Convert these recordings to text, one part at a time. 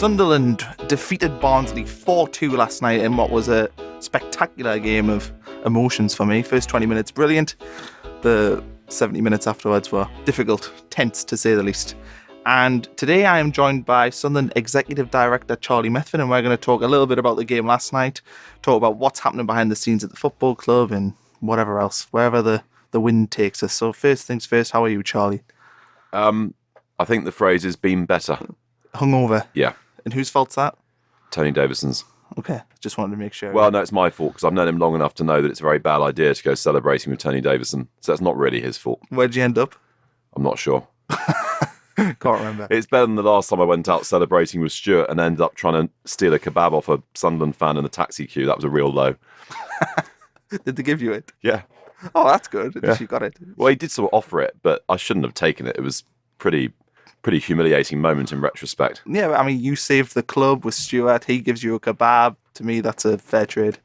Sunderland defeated Barnsley 4-2 last night in what was a spectacular game of emotions for me. First 20 minutes, brilliant. The 70 minutes afterwards were difficult, tense to say the least. And today I am joined by Sunderland Executive Director Charlie Methven, and we're going to talk a little bit about the game last night, talk about what's happening behind the scenes at the football club and whatever else, wherever the wind takes us. So first things first, how are you, Charlie? I think the phrase is been better. Hungover? Yeah. And whose fault's that? Tony Davison's. Okay, just wanted to make sure. Well, no, it's my fault because I've known him long enough to know that it's a very bad idea to go celebrating with Tony Davison. So that's not really his fault. Where'd you end up? I'm not sure. Can't remember. It's better than the last time I went out celebrating with Stuart and ended up trying to steal a kebab off a Sunderland fan in the taxi queue. That was a real low. Did they give you it? Yeah. Oh, that's good. At Yeah. least you got it. Well, he did sort of offer it, but I shouldn't have taken it. It was pretty humiliating moment in retrospect. Yeah, I mean, you saved the club with Stuart. He gives you a kebab. To me, that's a fair trade.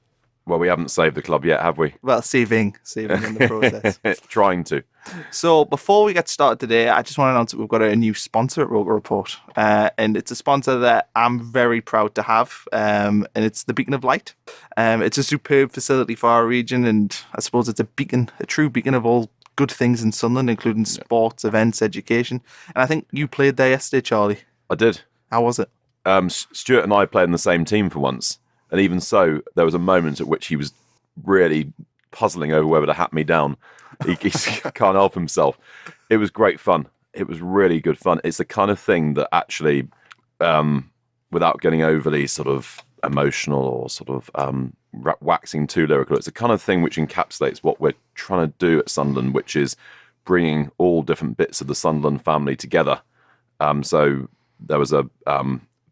Well, we haven't saved the club yet, have we? Well, saving in the process. Trying to. So before we get started today, I just want to announce that we've got a new sponsor at Roker Rapport. And it's a sponsor that I'm very proud to have. And it's the Beacon of Light. It's a superb facility for our region. And I suppose it's a true beacon of all good things in Sunderland, including sports, events, education. And I think you played there yesterday, Charlie. I did. How was it? Stuart and I played in the same team for once. And even so, there was a moment at which he was really puzzling over whether to hat me down. He can't help himself. It was great fun. It was really good fun. It's the kind of thing that actually, without getting overly sort of emotional or sort of waxing too lyrical, it's the kind of thing which encapsulates what we're trying to do at Sunderland, which is bringing all different bits of the Sunderland family together. So there was a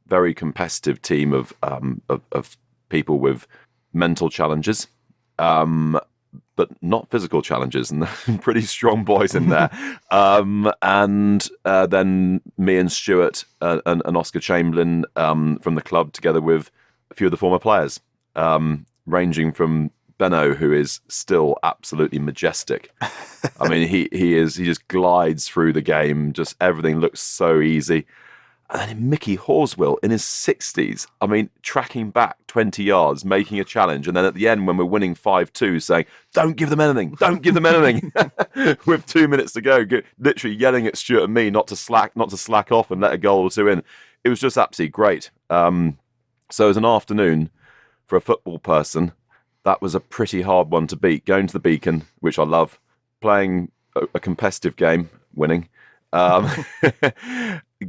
very competitive team of people with mental challenges, but not physical challenges, and pretty strong boys in there. And then me and Stuart and Oscar Chamberlain from the club, together with a few of the former players, ranging from Benno, who is still absolutely majestic. I mean, he just glides through the game. Just everything looks so easy. And then Mickey Horswell in his 60s, I mean, tracking back 20 yards, making a challenge. And then at the end, when we're winning 5-2, saying, don't give them anything, don't give them anything. With 2 minutes to go, literally yelling at Stuart and me not to slack off and let a goal or two in. It was just absolutely great. So as an afternoon for a football person, that was a pretty hard one to beat. Going to the Beacon, which I love, playing a competitive game, winning.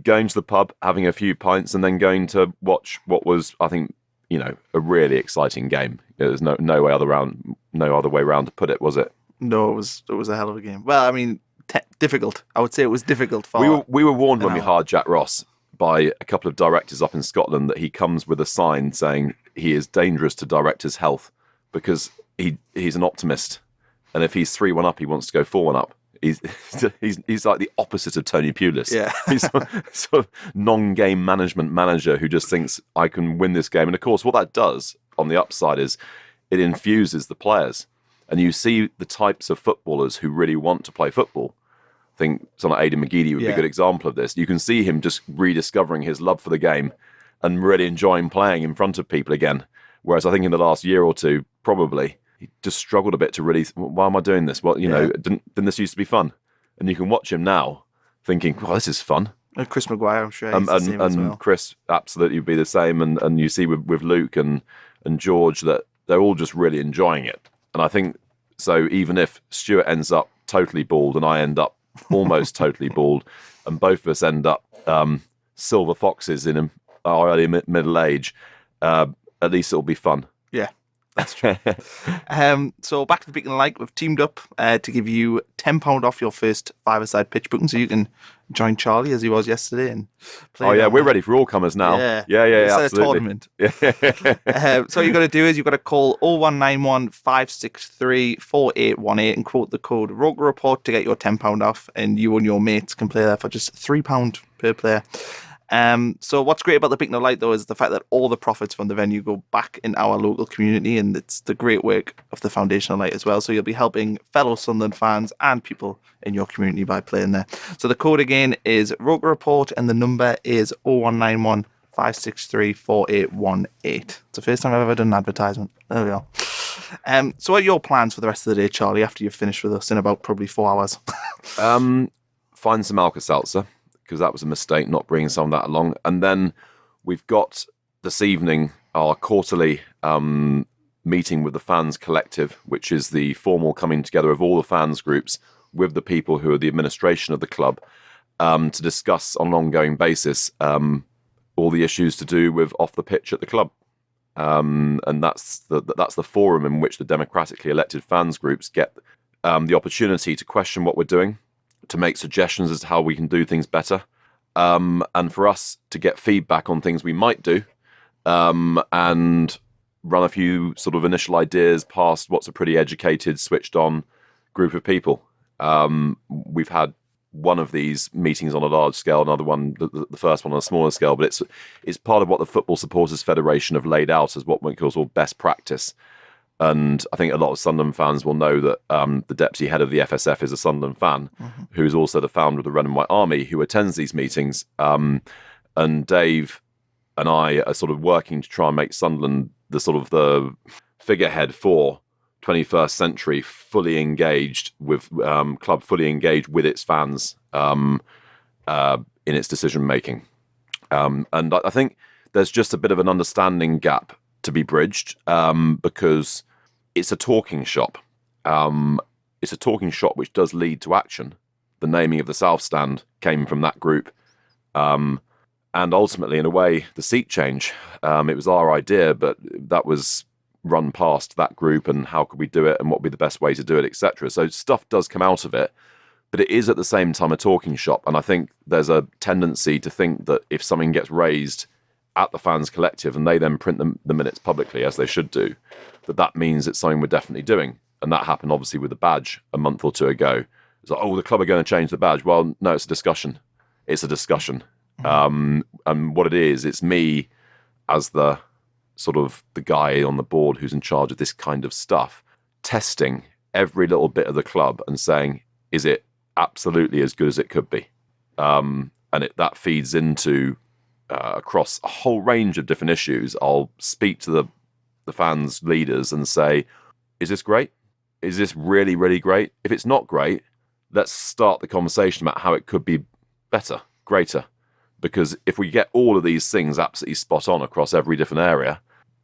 Going to the pub, having a few pints, and then going to watch what was, I think, a really exciting game. There's no other way around to put it, was it? No, it was a hell of a game. Well, I mean, difficult. I would say it was difficult for. We were warned when we hired Jack Ross by a couple of directors up in Scotland that he comes with a sign saying he is dangerous to directors' health because he's an optimist, and if he's 3-1 up, he wants to go 4-1 up. He's like the opposite of Tony Pulis. Yeah. He's sort of non-game management manager who just thinks I can win this game. And of course, what that does on the upside is it infuses the players. And you see the types of footballers who really want to play football. I think someone like Aidan McGeady would be a good example of this. You can see him just rediscovering his love for the game and really enjoying playing in front of people again. Whereas I think in the last year or two, probably, he just struggled a bit to really, why am I doing this? Well, didn't this used to be fun? And you can watch him now thinking, well, this is fun. And Chris Maguire, I'm sure he's the same as well. Chris absolutely would be the same. And you see with Luke and George that they're all just really enjoying it. And I think, so even if Stuart ends up totally bald and I end up almost totally bald, and both of us end up silver foxes in our early middle age, at least it'll be fun. Yeah. That's true. So back to the Beacon of Light, we've teamed up to give you £10 off your first five-a-side pitch booking, so you can join Charlie as he was yesterday and play. Oh yeah, we're ready for all comers now. Yeah, it's absolutely. a tournament. So what you've got to do is you've got to call 0191 563 4818 and quote the code Roker Rapport to get your £10 off, and you and your mates can play there for just £3 per player. So what's great about the Beacon of Light, though, is the fact that all the profits from the venue go back in our local community, and it's the great work of the Foundation of Light as well. So you'll be helping fellow Sunderland fans and people in your community by playing there. So the code again is Roker Rapport, and the number is 0191 5634818. It's the first time I've ever done an advertisement. There we go. So what are your plans for the rest of the day, Charlie, after you've finished with us in about probably 4 hours? Find some Alka-Seltzer, because that was a mistake not bringing some of that along. And then we've got this evening our quarterly meeting with the Fans Collective, which is the formal coming together of all the fans groups with the people who are the administration of the club, to discuss on an ongoing basis all the issues to do with off the pitch at the club. And that's the forum in which the democratically elected fans groups get the opportunity to question what we're doing, to make suggestions as to how we can do things better, and for us to get feedback on things we might do, and run a few sort of initial ideas past what's a pretty educated, switched on group of people. We've had one of these meetings on a large scale, another one, the first one on a smaller scale, but it's part of what the Football Supporters Federation have laid out as what one calls best practice. And I think a lot of Sunderland fans will know that the deputy head of the FSF is a Sunderland fan, who is also the founder of the Red and White Army, who attends these meetings. And Dave and I are sort of working to try and make Sunderland the sort of the figurehead for 21st century, fully engaged with club, fully engaged with its fans in its decision making. And I think there's just a bit of an understanding gap to be bridged, because it's a talking shop. It's a talking shop which does lead to action. The naming of the South Stand came from that group. And ultimately, in a way, the seat change, it was our idea, but that was run past that group and how could we do it and what would be the best way to do it, etc. So stuff does come out of it, but it is at the same time a talking shop. And I think there's a tendency to think that if something gets raised at the Fans Collective and they then print the minutes publicly, as they should do, that means it's something we're definitely doing. And that happened obviously with the badge a month or two ago. It's like, oh, the club are going to change the badge. Well, no, it's a discussion. It's a discussion. And what it is, it's me as the sort of the guy on the board who's in charge of this kind of stuff, testing every little bit of the club and saying, is it absolutely as good as it could be? And that feeds into across a whole range of different issues. I'll speak to the fans leaders and say, is this great? Is this really, really great? If it's not great, let's start the conversation about how it could be better, greater. Because if we get all of these things absolutely spot on across every different area,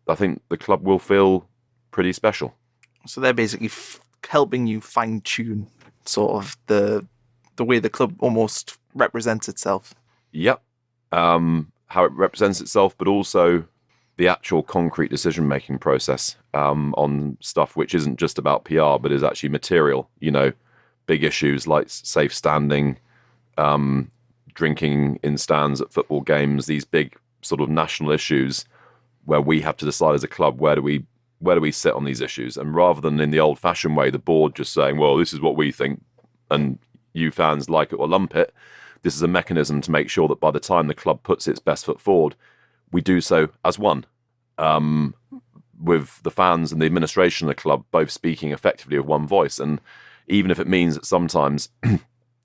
I think the club will feel pretty special. So they're basically helping you fine-tune sort of the way the club almost represents itself. Yep. How it represents itself, but also the actual concrete decision-making process on stuff which isn't just about PR, but is actually material. You know, big issues like safe standing, drinking in stands at football games, these big sort of national issues where we have to decide as a club, where do we sit on these issues? And rather than in the old-fashioned way, the board just saying, well, this is what we think, and you fans like it or lump it, this is a mechanism to make sure that by the time the club puts its best foot forward, we do so as one, with the fans and the administration of the club both speaking effectively with one voice. And even if it means that sometimes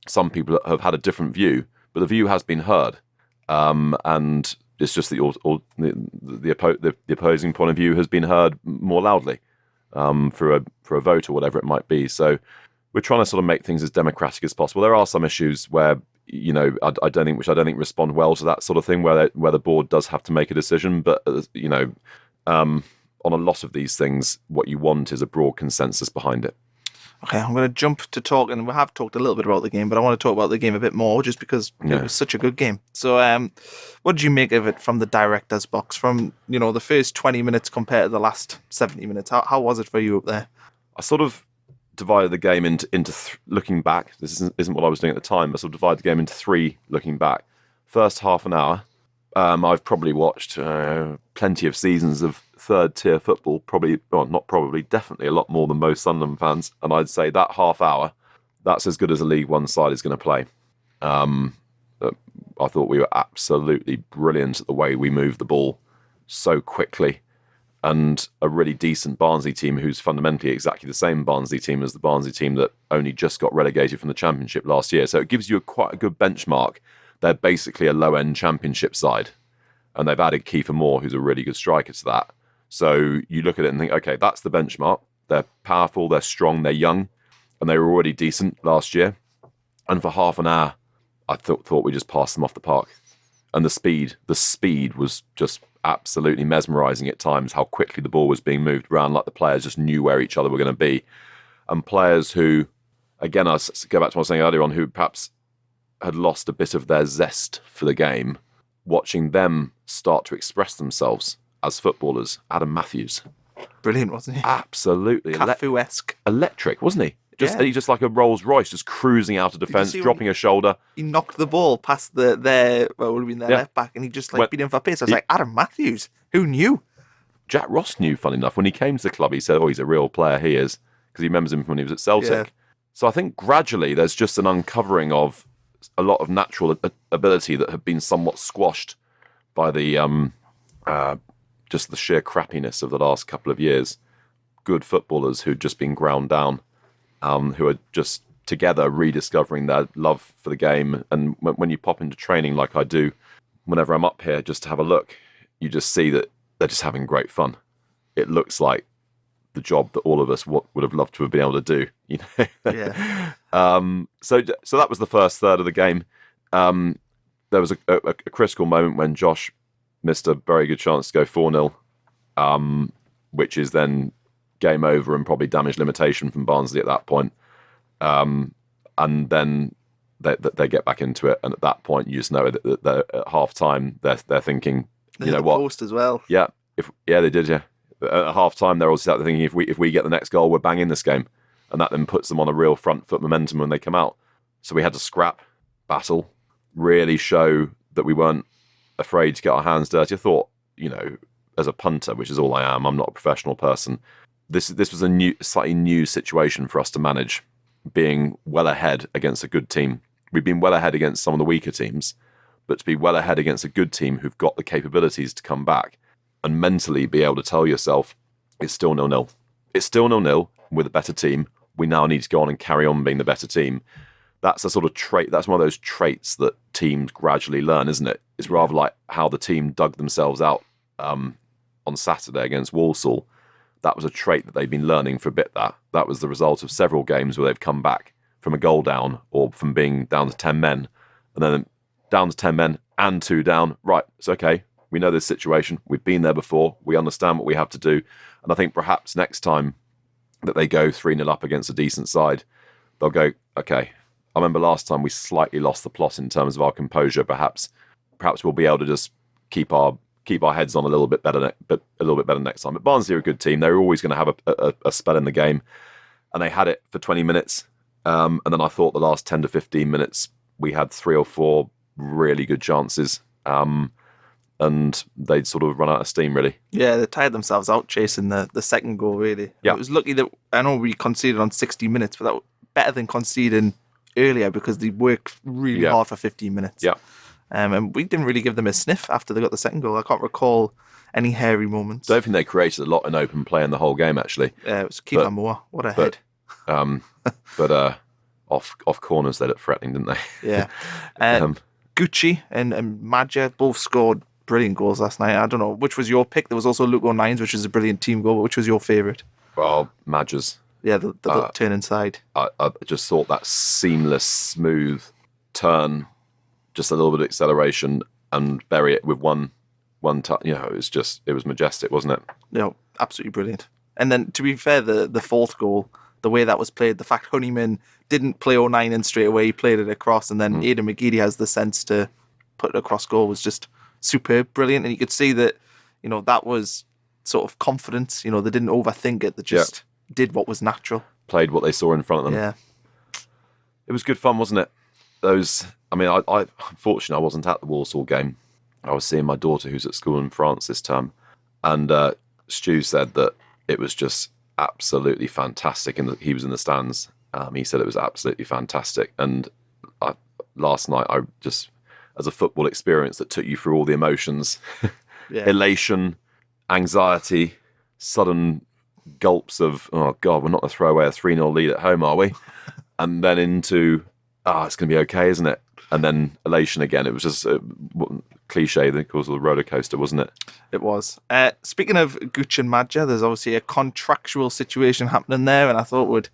some people have had a different view, but the view has been heard, and it's just that the opposing point of view has been heard more loudly for a vote or whatever it might be. So we're trying to sort of make things as democratic as possible. There are some issues where, you know, I don't think respond well to that sort of thing, where the board does have to make a decision. But you know, on a lot of these things, what you want is a broad consensus behind it. Okay, I'm going to jump to talk, and we have talked a little bit about the game, but I want to talk about the game a bit more, just because it was such a good game. So, what did you make of it from the director's box? From, you know, the first 20 minutes compared to the last 70 minutes, how was it for you up there? I sort of divided the game into looking back. This isn't what I was doing at the time. I sort of divided the game into three looking back. First half an hour, I've probably watched plenty of seasons of third-tier football, definitely a lot more than most Sunderland fans, and I'd say that half hour, that's as good as a League One side is going to play. I thought we were absolutely brilliant at the way we moved the ball so quickly, and a really decent Barnsley team who's fundamentally exactly the same Barnsley team as the Barnsley team that only just got relegated from the Championship last year. So it gives you quite a good benchmark. They're basically a low-end Championship side. And they've added Kiefer Moore, who's a really good striker, to that. So you look at it and think, okay, that's the benchmark. They're powerful, they're strong, they're young, and they were already decent last year. And for half an hour, I thought we just passed them off the park. And the speed was just absolutely mesmerising at times, how quickly the ball was being moved around, like the players just knew where each other were going to be. And players who, again, I go back to what I was saying earlier on, who perhaps had lost a bit of their zest for the game, watching them start to express themselves as footballers. Adam Matthews. Brilliant, wasn't he? Absolutely. Cafu-esque. Electric, wasn't he? He's just like a Rolls Royce, just cruising out of defence, dropping a shoulder. He knocked the ball past their left back, and he just beat him for pace. I was like, Adam Matthews, who knew? Jack Ross knew, funny enough. When he came to the club, he said, he's a real player, he is, because he remembers him from when he was at Celtic. Yeah. So I think gradually there's just an uncovering of a lot of natural ability that had been somewhat squashed by the just the sheer crappiness of the last couple of years. Good footballers who'd just been ground down. Who are just together rediscovering their love for the game. And when you pop into training like I do, whenever I'm up here just to have a look, you just see that they're just having great fun. It looks like the job that all of us would have loved to have been able to do. You know? Yeah. So that was the first third of the game. There was a critical moment when Josh missed a very good chance to go 4-0, which is then game over and probably damage limitation from Barnsley at that point. And then they get back into it, and at that point you just know that at half time they're thinking, you know what, post as well. Yeah, they did. Yeah, at half time they're also thinking if we get the next goal, we're banging this game, and that then puts them on a real front foot momentum when they come out. So we had to scrap, battle, really show that we weren't afraid to get our hands dirty. I thought, as a punter, which is all I am, I'm not a professional person. This was a slightly new situation for us to manage, being well ahead against a good team. We've been well ahead against some of the weaker teams, but to be well ahead against a good team who've got the capabilities to come back and mentally be able to tell yourself, it's still 0-0. It's still 0-0 with a better team. We now need to go on and carry on being the better team. That's a sort of trait. That's one of those traits that teams gradually learn, isn't it? It's rather like how the team dug themselves out on Saturday against Walsall. That was a trait that they've been learning for a bit. That was the result of several games where they've come back from a goal down or from being down to 10 men and then down to 10 men and 2 down. Right, it's okay. We know this situation. We've been there before. We understand what we have to do. And I think perhaps next time that they go 3-0 up against a decent side, they'll go, okay, I remember last time we slightly lost the plot in terms of our composure. Perhaps we'll be able to just keep our heads on a little bit better next time. But Barnsley are a good team. They were always going to have a spell in the game, and they had it for 20 minutes. And then I thought the last 10 to 15 minutes we had 3 or 4 really good chances, and they'd sort of run out of steam, really. Yeah, they tired themselves out chasing the second goal, really. Yeah. It was lucky that, I know we conceded on 60 minutes, but that was better than conceding earlier because they worked really hard for 15 minutes. Yeah. And we didn't really give them a sniff after they got the second goal. I can't recall any hairy moments. I don't think they created a lot in open play in the whole game, actually. Yeah, it was Kiefer Moore. What a head. But off corners they looked threatening, didn't they? Yeah. Gucci and Madja both scored brilliant goals last night. I don't know, which was your pick? There was also Luke O'Nine's, which was a brilliant team goal, but which was your favourite? Well, Madja's. Yeah, the turn inside. I just thought that seamless, smooth turn, just a little bit of acceleration and bury it with one touch. It was majestic, wasn't it? Yeah, absolutely brilliant. And then, to be fair, the fourth goal, the way that was played, the fact Honeyman didn't play O'Nine in straight away, he played it across, and then Aidan McGeady has the sense to put it across goal was just superb, brilliant. And you could see that, that was sort of confidence. They didn't overthink it. They just did what was natural. Played what they saw in front of them. Yeah. It was good fun, wasn't it? I unfortunately, I wasn't at the Walsall game. I was seeing my daughter who's at school in France this term. And Stu said that it was just absolutely fantastic. And he was in the stands. He said it was absolutely fantastic. And last night, I just, as a football experience that took you through all the emotions, elation, anxiety, sudden gulps of, oh God, we're not going to throw away a 3-0 lead at home, are we? And then into, it's going to be okay, isn't it? And then elation again. It was just cliche because of the roller coaster, wasn't it? It was. Speaking of Gooch and Madja, there's obviously a contractual situation happening there, and I thought would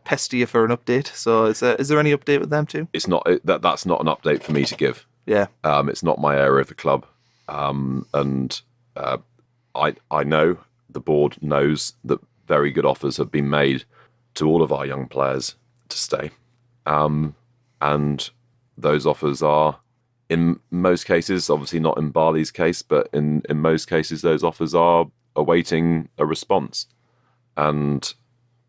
pester you for an update. So is there any update with them too? It's not that's not an update for me to give. Yeah. It's not my area of the club, and I know the board knows that very good offers have been made to all of our young players to stay, and those offers are, in most cases, obviously not in Barley's case, but in most cases, those offers are awaiting a response. And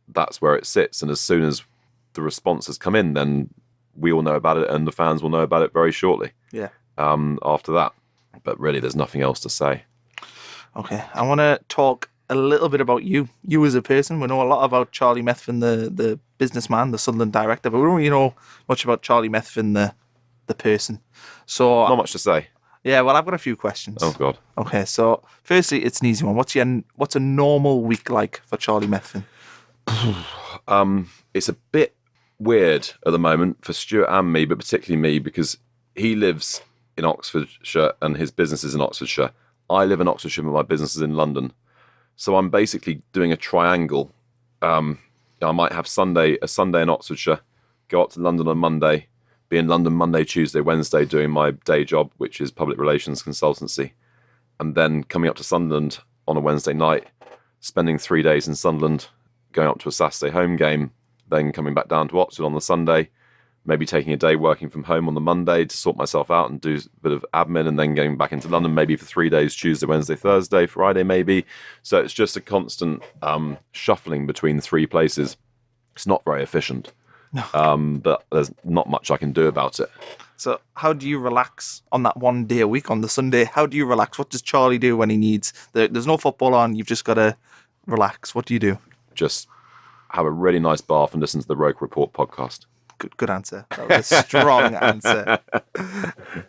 that's where it sits. And as soon as the response has come in, then we all know about it and the fans will know about it very shortly. Yeah. After that. But really, there's nothing else to say. Okay. I want to talk a little bit about you as a person. We know a lot about Charlie Methven, the businessman, the Sunderland director, but we don't really know much about Charlie Methven, the person. So Not much to say. Yeah, well, I've got a few questions. Oh God. Okay, so firstly, it's an easy one. What's a normal week like for Charlie Methven? It's a bit weird at the moment for Stuart and me, but particularly me, because he lives in Oxfordshire and his business is in Oxfordshire. I live in Oxfordshire, but my business is in London. So I'm basically doing a triangle. I might have a Sunday in Oxfordshire, go up to London on Monday, be in London Monday, Tuesday, Wednesday doing my day job, which is public relations consultancy, and then coming up to Sunderland on a Wednesday night, spending 3 days in Sunderland, going up to a Saturday home game, then coming back down to Oxford on the Sunday, maybe taking a day working from home on the Monday to sort myself out and do a bit of admin, and then going back into London maybe for 3 days, Tuesday, Wednesday, Thursday, Friday maybe. So it's just a constant shuffling between 3 places. It's not very efficient. No. But there's not much I can do about it. So how do you relax on that 1 day a week, on the Sunday? How do you relax? What does Charlie do when he needs... There's no football on, you've just got to relax. What do you do? Just have a really nice bath and listen to the Roker Rapport podcast. Good answer. That was a strong answer.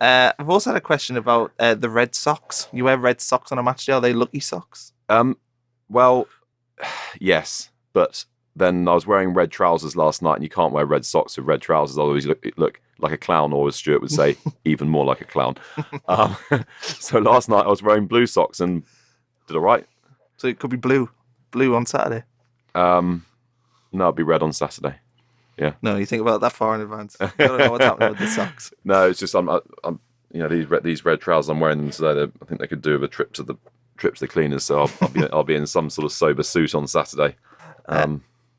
I've also had a question about the red socks. You wear red socks on a match day. Are they lucky socks? Well, yes, but then I was wearing red trousers last night, and you can't wear red socks with red trousers. Otherwise, you look like a clown, or as Stuart would say, even more like a clown. So last night I was wearing blue socks and did all right. So it could be blue on Saturday. No, it'd be red on Saturday. Yeah. No, you think about that far in advance. You don't know what's happening with the socks. No, it's just I'm these red trousers I'm wearing them today. I think they could do with a trip to the cleaners. So I'll be in some sort of sober suit on Saturday.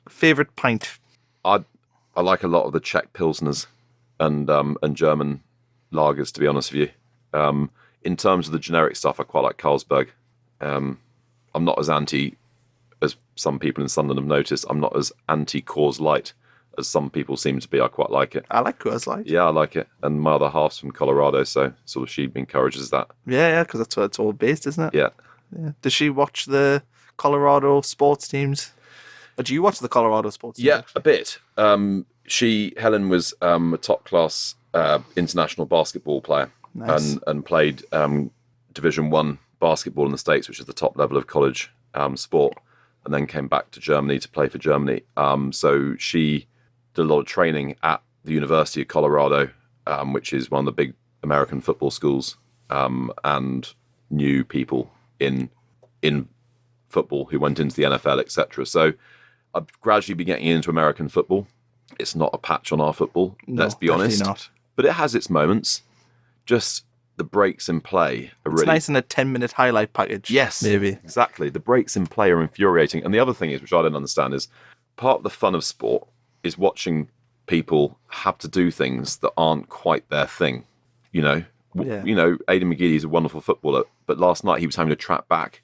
Favorite pint? I like a lot of the Czech pilsners and German lagers, to be honest with you. In terms of the generic stuff, I quite like Carlsberg. I'm not as anti as some people in Sunderland have noticed. I'm not as anti Coors Light as some people seem to be. I quite like it. I like Coors Light. Yeah, I like it. And my other half's from Colorado, so sort of she encourages that. Yeah, because that's where it's all based, isn't it? Yeah. Does she watch the Colorado sports teams? Or do you watch the Colorado sports teams? Yeah, a bit. Helen was a top-class international basketball player. Nice. and played Division 1 basketball in the States, which is the top level of college sport, and then came back to Germany to play for Germany. So she did a lot of training at the University of Colorado, which is one of the big American football schools, and knew people in football who went into the NFL, etc. So I've gradually been getting into American football. It's not a patch on our football, let's be honest. Not. But it has its moments. Just the breaks in play are It's really nice in a 10-minute highlight package. Yes, maybe. Exactly. The breaks in play are infuriating. And the other thing is, which I don't understand, is part of the fun of sport is watching people have to do things that aren't quite their thing. Aidan McGeady is a wonderful footballer, but last night he was having to track back,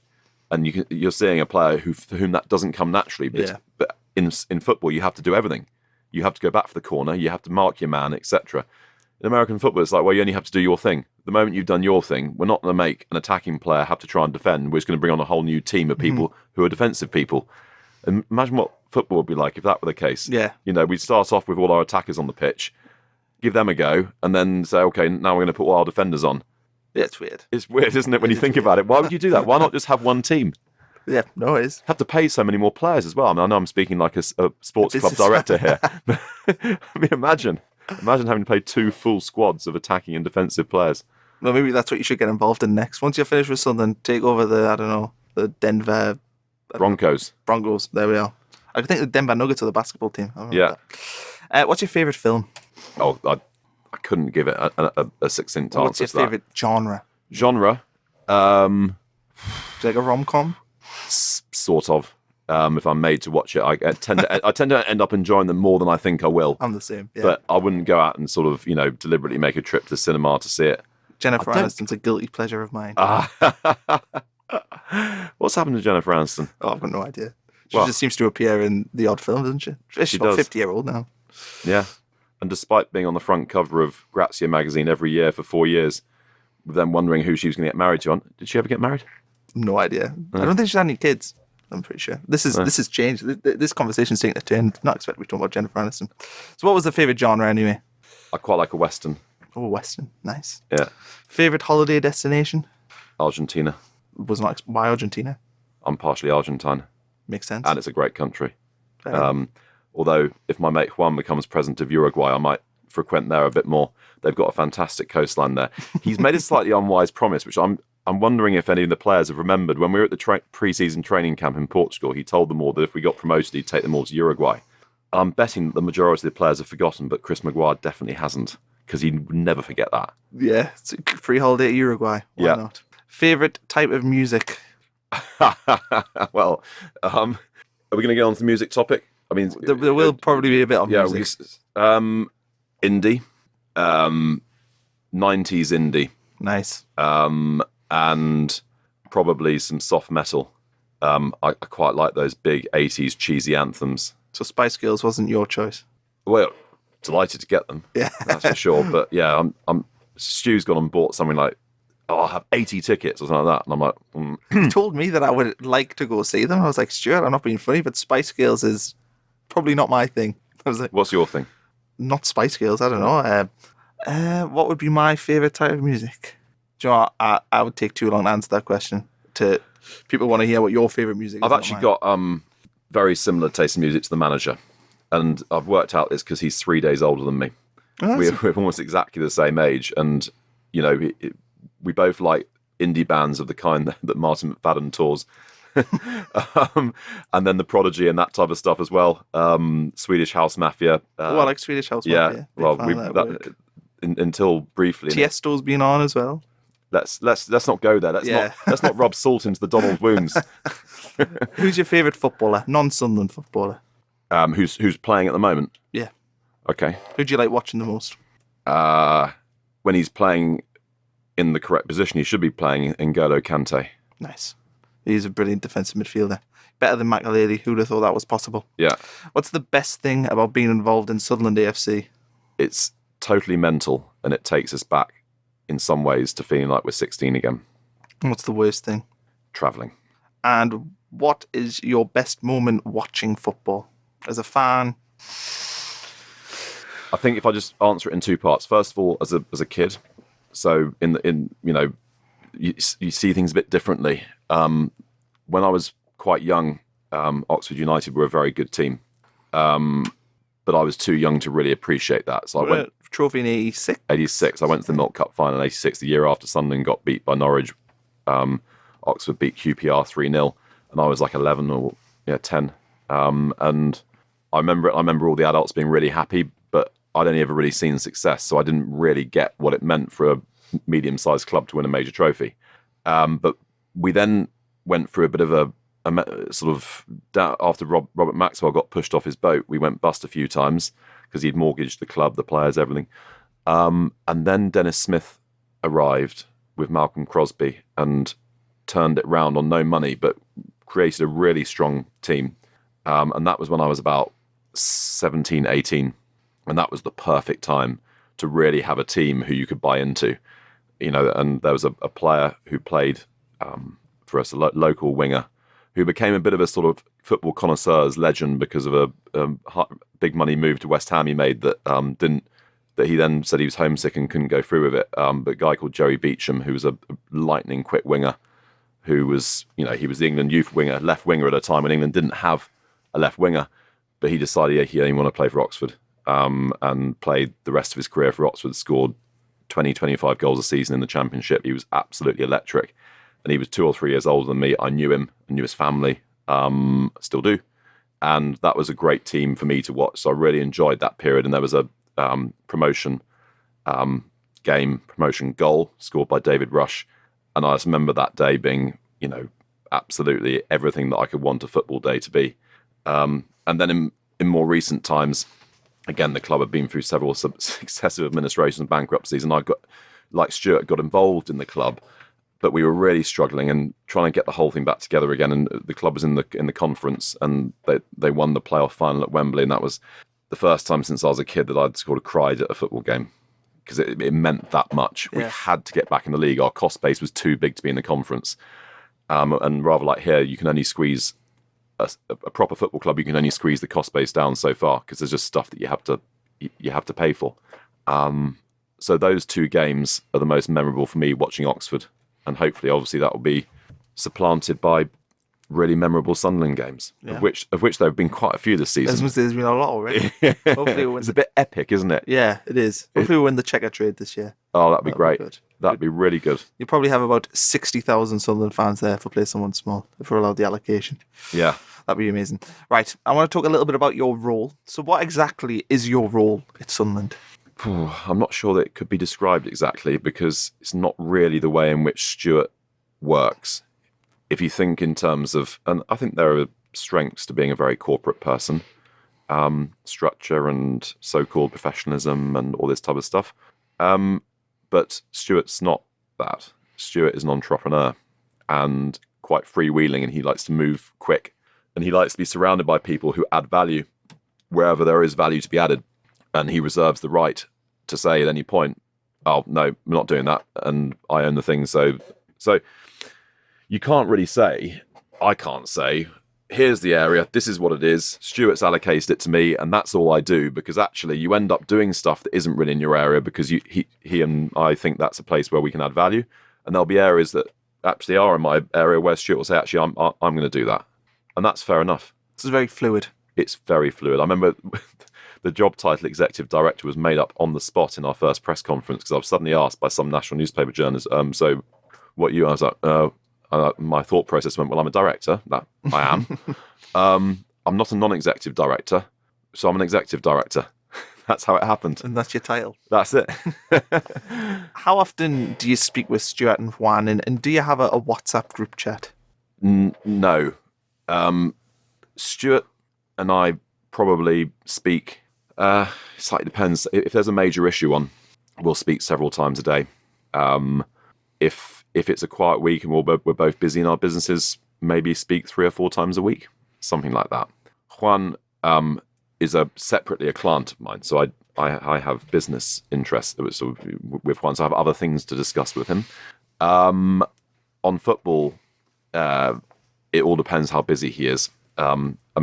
and you're seeing a player for whom that doesn't come naturally. But in football, you have to do everything. You have to go back for the corner. You have to mark your man, etc. In American football, it's like, well, you only have to do your thing. The moment you've done your thing, we're not going to make an attacking player have to try and defend. We're just going to bring on a whole new team of people who are defensive people. And imagine what football would be like if that were the case. Yeah. We'd start off with all our attackers on the pitch, give them a go, and then say, okay, now we're going to put all our defenders on. Yeah, it's weird. It's weird, isn't it, when you think about it? Why would you do that? Why not just have one team? Yeah, no, it is. Have to pay so many more players as well. I know I'm speaking like a sports club director here. Imagine having to play 2 full squads of attacking and defensive players. Well, maybe that's what you should get involved in next. Once you're finished with Sunderland, take over the Denver Broncos. Broncos. There we are. I think the Denver Nuggets are the basketball team. I Yeah. What's your favourite film? Oh, I couldn't give it a succinct answer. What's your to that. favourite genre? Genre? Do you like a rom-com? Sort of. If I'm made to watch it, I tend to end up enjoying them more than I think I will. I'm the same. Yeah. But I wouldn't go out and sort of, deliberately make a trip to cinema to see it. Jennifer Aniston's a guilty pleasure of mine. What's happened to Jennifer Aniston? Oh, I've got no idea. She just seems to appear in the odd film, doesn't she? She's about 50-year-old now. Yeah. And despite being on the front cover of Grazia magazine every year for 4 years, with them wondering who she was going to get married to, did she ever get married? No idea. I don't think she's had any kids. I'm pretty sure. This has changed. This conversation's taking a turn. Not expect we talk about Jennifer Aniston. So what was the favourite genre anyway? I quite like a Western. Oh, Western. Nice. Yeah. Favourite holiday destination? Argentina. Why Argentina? I'm partially Argentine. Makes sense. And it's a great country. Although if my mate Juan becomes president of Uruguay, I might frequent there a bit more. They've got a fantastic coastline there. He's made a slightly unwise promise, which I'm wondering if any of the players have remembered. When we were at the pre-season training camp in Portugal, he told them all that if we got promoted, he'd take them all to Uruguay. I'm betting that the majority of the players have forgotten, but Chris Maguire definitely hasn't, because he would never forget that. Yeah, it's a free holiday to Uruguay. Why not? Favourite type of music? Well, are we going to get on to the music topic? I mean, there will probably be a bit of music. Indie, 90s indie. Nice. And probably some soft metal. I quite like those big 80s cheesy anthems. So Spice Girls wasn't your choice? Well, delighted to get them. Yeah, that's for sure. But yeah, Stu's gone and bought something like, I'll have 80 tickets or something like that. And I'm like, He told me that I would like to go see them. I was like, Stuart, I'm not being funny, but Spice Girls is probably not my thing. I was like, what's your thing? Not Spice Girls, I don't know. What would be my favourite type of music? Do you know what? I would take too long to answer that question. People want to hear what your favourite music is. I've actually got very similar taste in music to the manager. And I've worked out this because he's 3 days older than me. Oh, we're almost exactly the same age. And, we both like indie bands of the kind that Martin McFadden tours. And then The Prodigy and that type of stuff as well. Swedish House Mafia. I like Swedish House Mafia. Well, until briefly. Tiesto's been on as well. Let's not go there. Let's not rub salt into the Donald wounds. Who's your favourite footballer? Non-Sunderland footballer. Who's playing at the moment? Yeah. Okay. Who do you like watching the most? When he's playing in the correct position, he should be playing N'Golo Kante. Nice. He's a brilliant defensive midfielder. Better than McAlealy. Who'd have thought that was possible? Yeah. What's the best thing about being involved in Sunderland AFC? It's totally mental, and it takes us back in some ways to feeling like we're 16 again. And what's the worst thing? Travelling. And what is your best moment watching football? As a fan? I think if I just answer it in two parts. First of all, as a kid, so you see things a bit differently. When I was quite young, Oxford United were a very good team, but I was too young to really appreciate that. So I went trophy in 86. 86. I went to the Milk Cup final in 86, the year after Sunderland got beat by Norwich. Oxford beat QPR 3-0, and I was like 11 or 10. And I remember all the adults being really happy, but I'd only ever really seen success, so I didn't really get what it meant for a medium-sized club to win a major trophy. But we then went through a bit of a sort of after Robert Maxwell got pushed off his boat. We went bust a few times because he'd mortgaged the club, the players, everything. And then Dennis Smith arrived with Malcolm Crosby and turned it round on no money, but created a really strong team. And that was when I was about 17, 18. And that was the perfect time to really have a team who you could buy into. And there was a player who played for us, a local winger, who became a bit of a sort of football connoisseur's legend because of a big money move to West Ham he made that he then said he was homesick and couldn't go through with it. But a guy called Joey Beecham, who was a lightning quick winger, who was, he was the England youth winger, left winger at a time when England didn't have a left winger, but he decided he only wanted to play for Oxford, and played the rest of his career for Oxford, scored 20, 25 goals a season in the Championship. He was absolutely electric. And he was 2 or 3 years older than me. I knew him, I knew his family, still do. And that was a great team for me to watch. So I really enjoyed that period. And there was a promotion goal scored by David Rush. And I just remember that day being, absolutely everything that I could want a football day to be. And then in more recent times, again, the club had been through several successive administrations and bankruptcies, and I got, like Stuart, got involved in the club, but we were really struggling and trying to get the whole thing back together again. And the club was in the conference, and they won the playoff final at Wembley, and that was the first time since I was a kid that I'd sort of cried at a football game, because it meant that much. Yeah. We had to get back in the league. Our cost base was too big to be in the conference, and rather like here, you can only squeeze a proper football club. You can only squeeze the cost base down so far, because there's just stuff that you have to pay for. So those 2 games are the most memorable for me watching Oxford, and hopefully, obviously, that will be supplanted by really memorable Sunderland games, of which there have been quite a few this season. There's been a lot already. Hopefully we'll win. It's a bit epic, isn't it? Yeah, it is. Hopefully we'll win the Checker trade this year. Oh, that'd be great. That'd be really good. You probably have about 60,000 Sunderland fans there for Play Someone Small, if we're allowed the allocation. Yeah. That'd be amazing. Right, I want to talk a little bit about your role. So what exactly is your role at Sunderland? I'm not sure that it could be described exactly, because it's not really the way in which Stuart works. If you think in terms of, and I think there are strengths to being a very corporate person, structure and so-called professionalism and all this type of stuff. But Stuart's not that. Stuart is an entrepreneur and quite freewheeling, and he likes to move quick, and he likes to be surrounded by people who add value wherever there is value to be added. And he reserves the right to say at any point, oh, no, we're not doing that, and I own the thing. So you can't really say, I can't say, here's the area, this is what it is, Stuart's allocated it to me, and that's all I do, because actually you end up doing stuff that isn't really in your area, because he and I think that's a place where we can add value, and there'll be areas that actually are in my area where Stuart will say, actually, I'm going to do that, and that's fair enough. This is very fluid. It's very fluid. I remember the job title executive director was made up on the spot in our first press conference, because I was suddenly asked by some national newspaper journalist, so what you are? I was like, my thought process went, well, I'm a director. That I am. I'm not a non-executive director, so I'm an executive director. That's how it happened. And that's your title. That's it. How often do you speak with Stuart and Juan, and do you have a WhatsApp group chat? No. Stuart and I probably speak, it slightly depends. If there's a major issue on, we'll speak several times a day. If it's a quiet week and we're both busy in our businesses, maybe speak 3 or 4 times a week, something like that. Juan is separately a client of mine, so I have business interests with Juan, so I have other things to discuss with him. On football, it all depends how busy he is.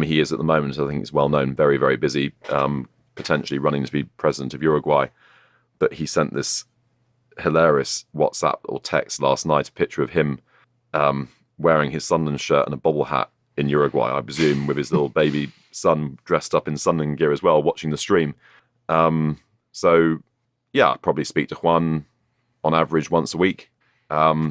He is at the moment, I think it's well known, very, very busy, potentially running to be president of Uruguay, but he sent this hilarious WhatsApp or text last night, a picture of him wearing his Sunderland shirt and a bobble hat in Uruguay, I presume, with his little baby son dressed up in Sunderland gear as well, watching the stream. So, yeah, I'd probably speak to Juan on average once a week.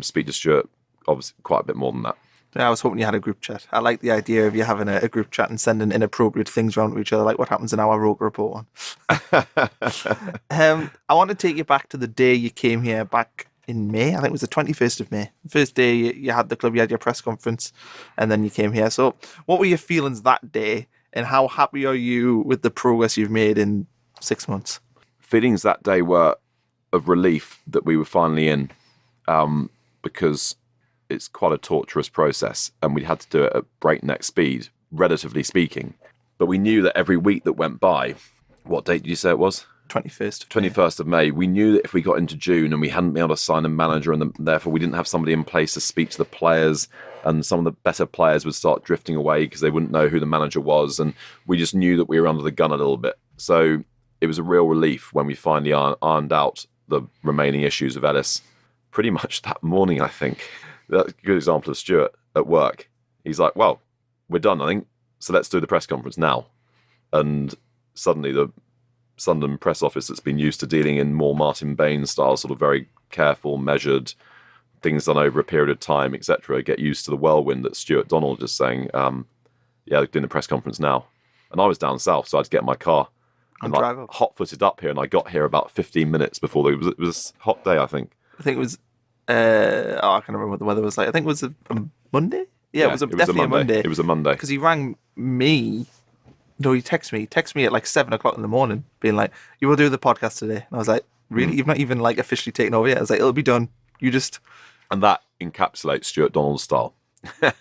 Speak to Stuart, obviously, quite a bit more than that. Yeah, I was hoping you had a group chat. I like the idea of you having a group chat and sending inappropriate things around to each other, like what happens in our Roker Rapport one. I want to take you back to the day you came here back in May. I think it was the 21st of May. The first day you had the club, you had your press conference, and then you came here. So what were your feelings that day, and how happy are you with the progress you've made in 6 months? Feelings that day were of relief that we were finally in, because it's quite a torturous process, and we had to do it at breakneck speed, relatively speaking. But we knew that every week that went by, what date did you say it was? 21st of May. We knew that if we got into June and we hadn't been able to sign a manager, and therefore we didn't have somebody in place to speak to the players, and some of the better players would start drifting away because they wouldn't know who the manager was, and we just knew that we were under the gun a little bit. So it was a real relief when we finally ironed out the remaining issues of Ellis pretty much that morning, I think. That's a good example of Stuart at work. He's like, well, we're done, I think, so let's do the press conference now. And suddenly Sunderland press office that's been used to dealing in more Martin Bain style, sort of very careful, measured, things done over a period of time, etc., get used to the whirlwind that Stuart Donald just saying, yeah, they're doing the press conference now. And I was down south, so I had to get in my car and like, hot-footed up here, and I got here about 15 minutes before it was a hot day, I think. I think it was, I can't remember what the weather was like. I think it was a Monday? Yeah, it was definitely a Monday. It was a Monday. Because he rang me. No, he texted me. He texted me at like 7 o'clock in the morning, being like, "You will do the podcast today." And I was like, "Really? You've not even like officially taken over yet?" I was like, "It'll be done. You just..." And that encapsulates Stuart Donald's style.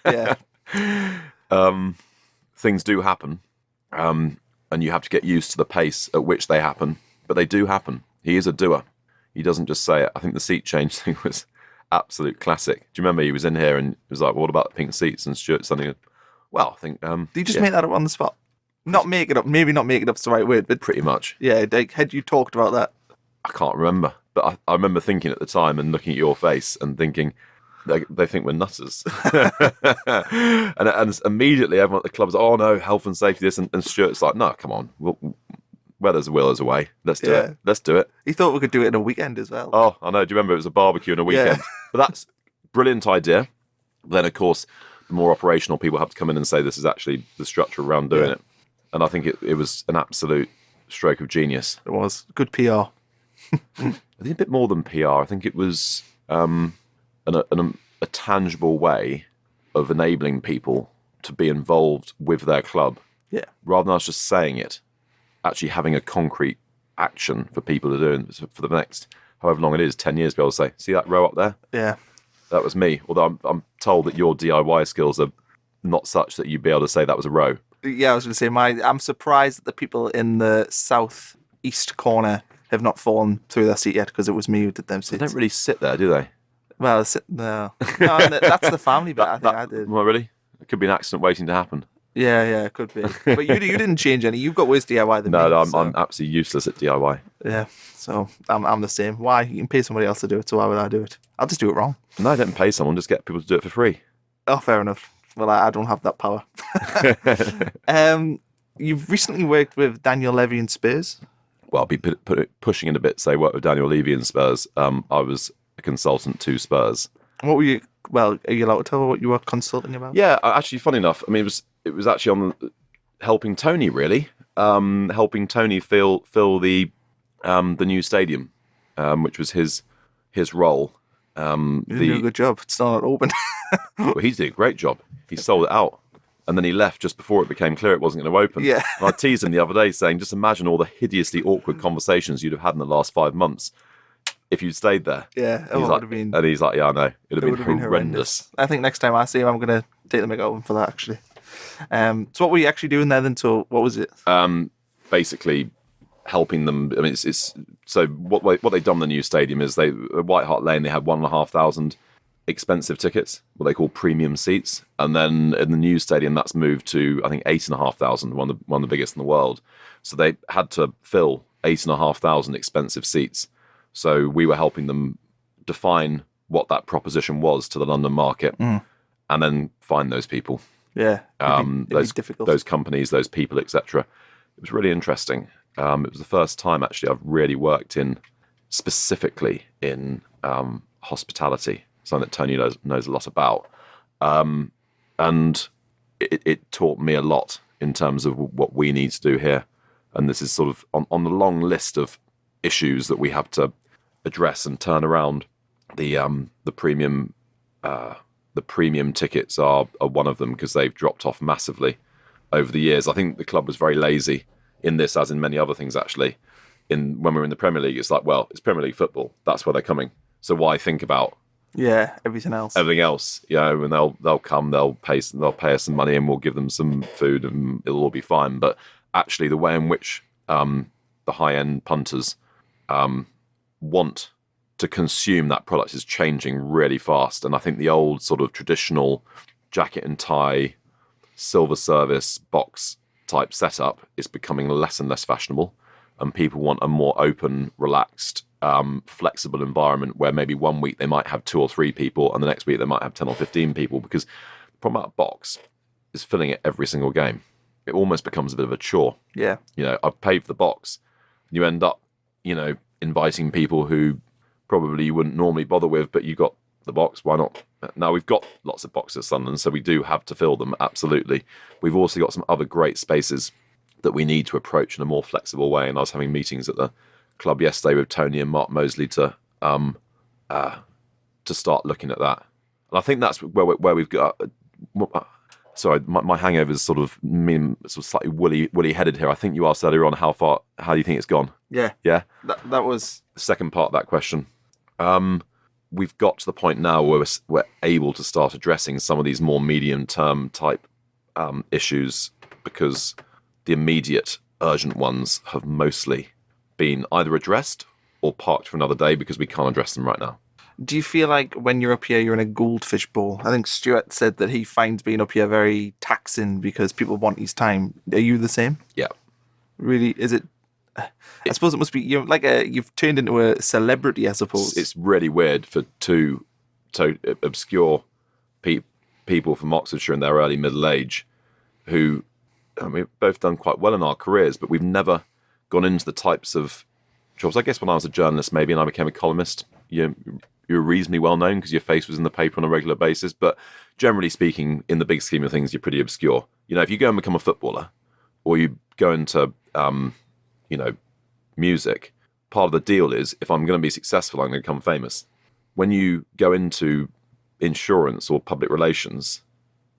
Yeah. Things do happen, and you have to get used to the pace at which they happen. But they do happen. He is a doer. He doesn't just say it. I think the seat change thing was absolute classic. Do you remember he was in here and he was like, well, "What about the pink seats?" And Stuart suddenly, well, I think... Did you just make that up on the spot? Not make it up. Maybe not make it up's the right word, but... Pretty much. Yeah, had you talked about that? I can't remember. But I remember thinking at the time and looking at your face and thinking, they think we're nutters. and immediately everyone at the club's like, "Oh no, health and safety, this." And Stuart's like, "No, come on. Where there's a will, there's a way. Let's do it. Let's do it." He thought we could do it in a weekend as well. Oh, I know. Do you remember it was a barbecue in a weekend? Yeah. But that's a brilliant idea. Then, of course, the more operational people have to come in and say this is actually the structure around doing it. And I think it was an absolute stroke of genius. It was. Good PR. I think a bit more than PR. I think it was a tangible way of enabling people to be involved with their club. Yeah. Rather than us just saying it, actually having a concrete action for people to do for the next, however long it is, 10 years, to be able to say, "See that row up there? Yeah. That was me." Although I'm told that your DIY skills are not such that you'd be able to say that was a row. Yeah, I was going to say, I'm surprised that the people in the southeast corner have not fallen through their seat yet, because it was me who did them seats. They don't really sit there, do they? Well, no, that's the family bit. I did. Well, really? It could be an accident waiting to happen. Yeah, it could be. But you didn't change any. You've got worse DIY than me. No, I'm absolutely useless at DIY. Yeah, so I'm the same. Why? You can pay somebody else to do it, so why would I do it? I'll just do it wrong. No, I don't pay someone. Just get people to do it for free. Oh, fair enough. Well, I don't have that power. You've recently worked with Daniel Levy and Spurs. Well, I'll be pushing it a bit. Say, work with Daniel Levy and Spurs. I was a consultant to Spurs. What were you? Well, are you allowed to tell what you were consulting about? Yeah, actually, funny enough, I mean, it was actually on helping Tony, really, helping Tony fill the new stadium, which was his role. He did do a good job. It's still not open. Well, he's doing a great job. He sold it out. And then he left just before it became clear it wasn't going to open. Yeah. And I teased him the other day saying, just imagine all the hideously awkward conversations you'd have had in the last 5 months if you'd stayed there. Yeah. And he's like, yeah, I know. It would have been horrendous. I think next time I see him, I'm going to take the mick out of him for that, actually. So what were you actually doing there then? So what was it? Basically helping them. I mean, it's so what they've done in the new stadium is at White Hart Lane, they had 1,500 expensive tickets, what they call premium seats, and then in the new stadium that's moved to I think 8,500, one of the biggest in the world. So they had to fill 8,500 expensive seats. So we were helping them define what that proposition was to the London market, and then find those people. Yeah, it'd be difficult. Those companies, those people, etc. It was really interesting. It was the first time actually I've really worked specifically in hospitality. Something that Tony knows a lot about. And it taught me a lot in terms of what we need to do here. And this is sort of on the long list of issues that we have to address and turn around. The premium tickets are one of them, because they've dropped off massively over the years. I think the club was very lazy in this, as in many other things actually. When we were in the Premier League, it's like, well, it's Premier League football. That's where they're coming. So why think about everything else, and they'll come, they'll pay us some money, and we'll give them some food, and it'll all be fine. But actually, the way in which the high-end punters want to consume that product is changing really fast. And I think the old sort of traditional jacket and tie, silver service box type setup is becoming less and less fashionable, and people want a more open, relaxed, flexible environment where maybe one week they might have 2 or 3 people and the next week they might have 10 or 15 people, because the problem about box is filling it every single game. It almost becomes a bit of a chore. Yeah. I've paid for the box. You end up, inviting people who probably you wouldn't normally bother with, but you got the box, why not? Now, we've got lots of boxes at Sunderland, so we do have to fill them, absolutely. We've also got some other great spaces that we need to approach in a more flexible way, and I was having meetings at the club yesterday with Tony and Mark Mosley to start looking at that. And I think that's where we've got... Sorry, my hangover's sort of slightly woolly-headed here. I think you asked earlier on how do you think it's gone? Yeah. Yeah? That was... The second part of that question. We've got to the point now where we're able to start addressing some of these more medium-term type issues, because the immediate urgent ones have mostly been either addressed or parked for another day because we can't address them right now. Do you feel like when you're up here, you're in a goldfish bowl? I think Stuart said that he finds being up here very taxing because people want his time. Are you the same? Yeah. Really? Is it? I suppose it must be. You've turned into a celebrity, I suppose. It's really weird for two obscure people from Oxfordshire in their early middle age, who we've both done quite well in our careers, but we've never gone into the types of jobs. I guess when I was a journalist, maybe, and I became a columnist, you were reasonably well known because your face was in the paper on a regular basis. But generally speaking, in the big scheme of things, you're pretty obscure. If you go and become a footballer, or you go into music, part of the deal is, if I'm going to be successful, I'm going to become famous. When you go into insurance or public relations,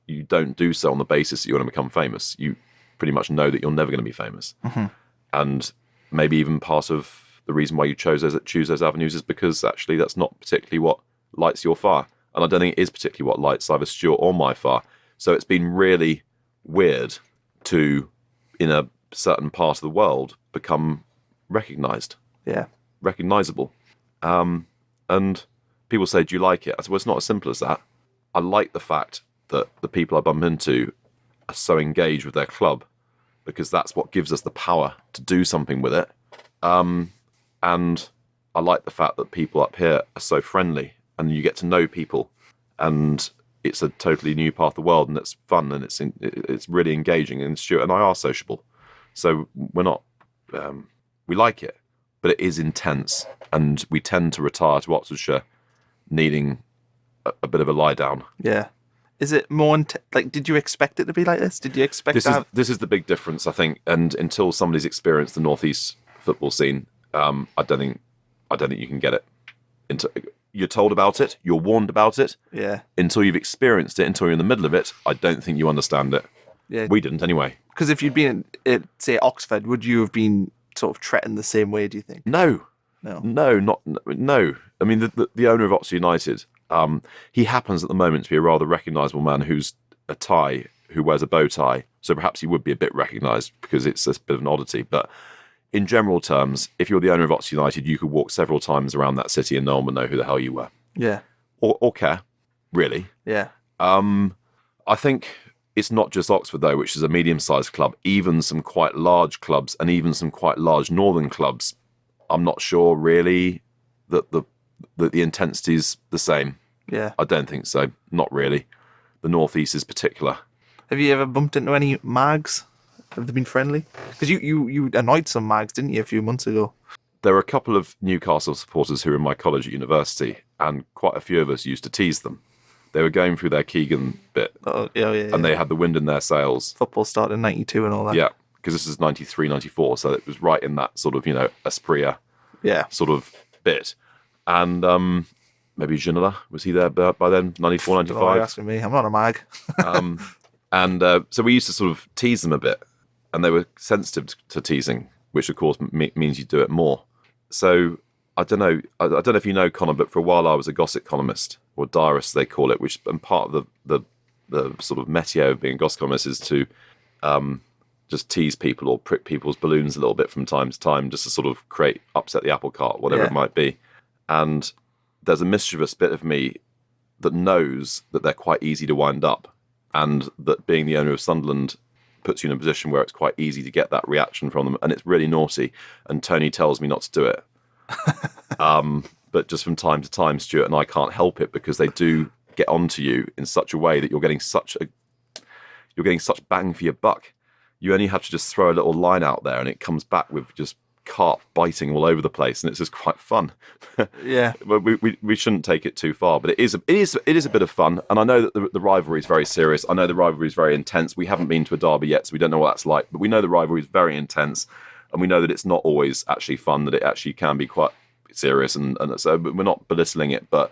you don't do so on the basis that you want to become famous. You pretty much know that you're never going to be famous. Mm-hmm. And maybe even part of the reason why you choose those avenues is because actually that's not particularly what lights your fire. And I don't think it is particularly what lights either Stuart or my fire. So it's been really weird to, in a certain part of the world, become recognised. Yeah. Recognisable. And people say, do you like it? I said, well, it's not as simple as that. I like the fact that the people I bump into are so engaged with their club, because that's what gives us the power to do something with it. And I like the fact that people up here are so friendly, and you get to know people, and it's a totally new part of the world, and it's fun, and it's really engaging. And Stuart and I are sociable, so we're not. We like it, but it is intense, and we tend to retire to Oxfordshire needing a bit of a lie down. Yeah. Is it more did you expect it to be like this? Did you expect this is the big difference, I think. And until somebody's experienced the Northeast football scene, I don't think you can get it. You're told about it, you're warned about it. Yeah. Until you've experienced it, until you're in the middle of it, I don't think you understand it. Yeah. We didn't anyway. Because if you'd been at, say, Oxford, would you have been sort of treated the same way, do you think? No. I mean, the owner of Oxford United, he happens at the moment to be a rather recognisable man who's a Thai, who wears a bow tie. So perhaps he would be a bit recognised because it's a bit of an oddity. But in general terms, if you're the owner of Oxford United, you could walk several times around that city and no one would know who the hell you were. Yeah. Or care, really. Yeah. I think it's not just Oxford, though, which is a medium-sized club. Even some quite large clubs, and even some quite large northern clubs, I'm not sure really that the intensity is the same. Yeah. I don't think so. Not really. The Northeast is particular. Have you ever bumped into any mags? Have they been friendly? Because you annoyed some mags, didn't you, a few months ago? There were a couple of Newcastle supporters who were in my college at university, and quite a few of us used to tease them. They were going through their Keegan bit. Oh, yeah. And they had the wind in their sails. Football started in 92 and all that. Yeah, because this is 93, 94, so it was right in that sort of, Esprit sort of bit. And maybe Ginola, was he there by then, 94, 95? You're asking me, I'm not a mag. So we used to sort of tease them a bit, and they were sensitive to teasing, which of course means you do it more. So I don't know if you know, Connor, but for a while I was a gossip columnist, or diarist they call it, and part of the sort of métier of being a gossip columnist is to just tease people or prick people's balloons a little bit from time to time, just to sort of upset the apple cart, whatever it might be. And there's a mischievous bit of me that knows that they're quite easy to wind up, and that being the owner of Sunderland puts you in a position where it's quite easy to get that reaction from them, and it's really naughty. And Tony tells me not to do it. But just from time to time, Stuart and I can't help it, because they do get onto you in such a way that you're getting such bang for your buck. You only have to just throw a little line out there, and it comes back with just carp biting all over the place, and it's just quite fun. Yeah. But we shouldn't take it too far. But it is a bit of fun, and I know that the rivalry is very serious. I know the rivalry is very intense. We haven't been to a derby yet, so we don't know what that's like. But we know the rivalry is very intense, and we know that it's not always actually fun. That it actually can be quite serious, and so we're not belittling it, but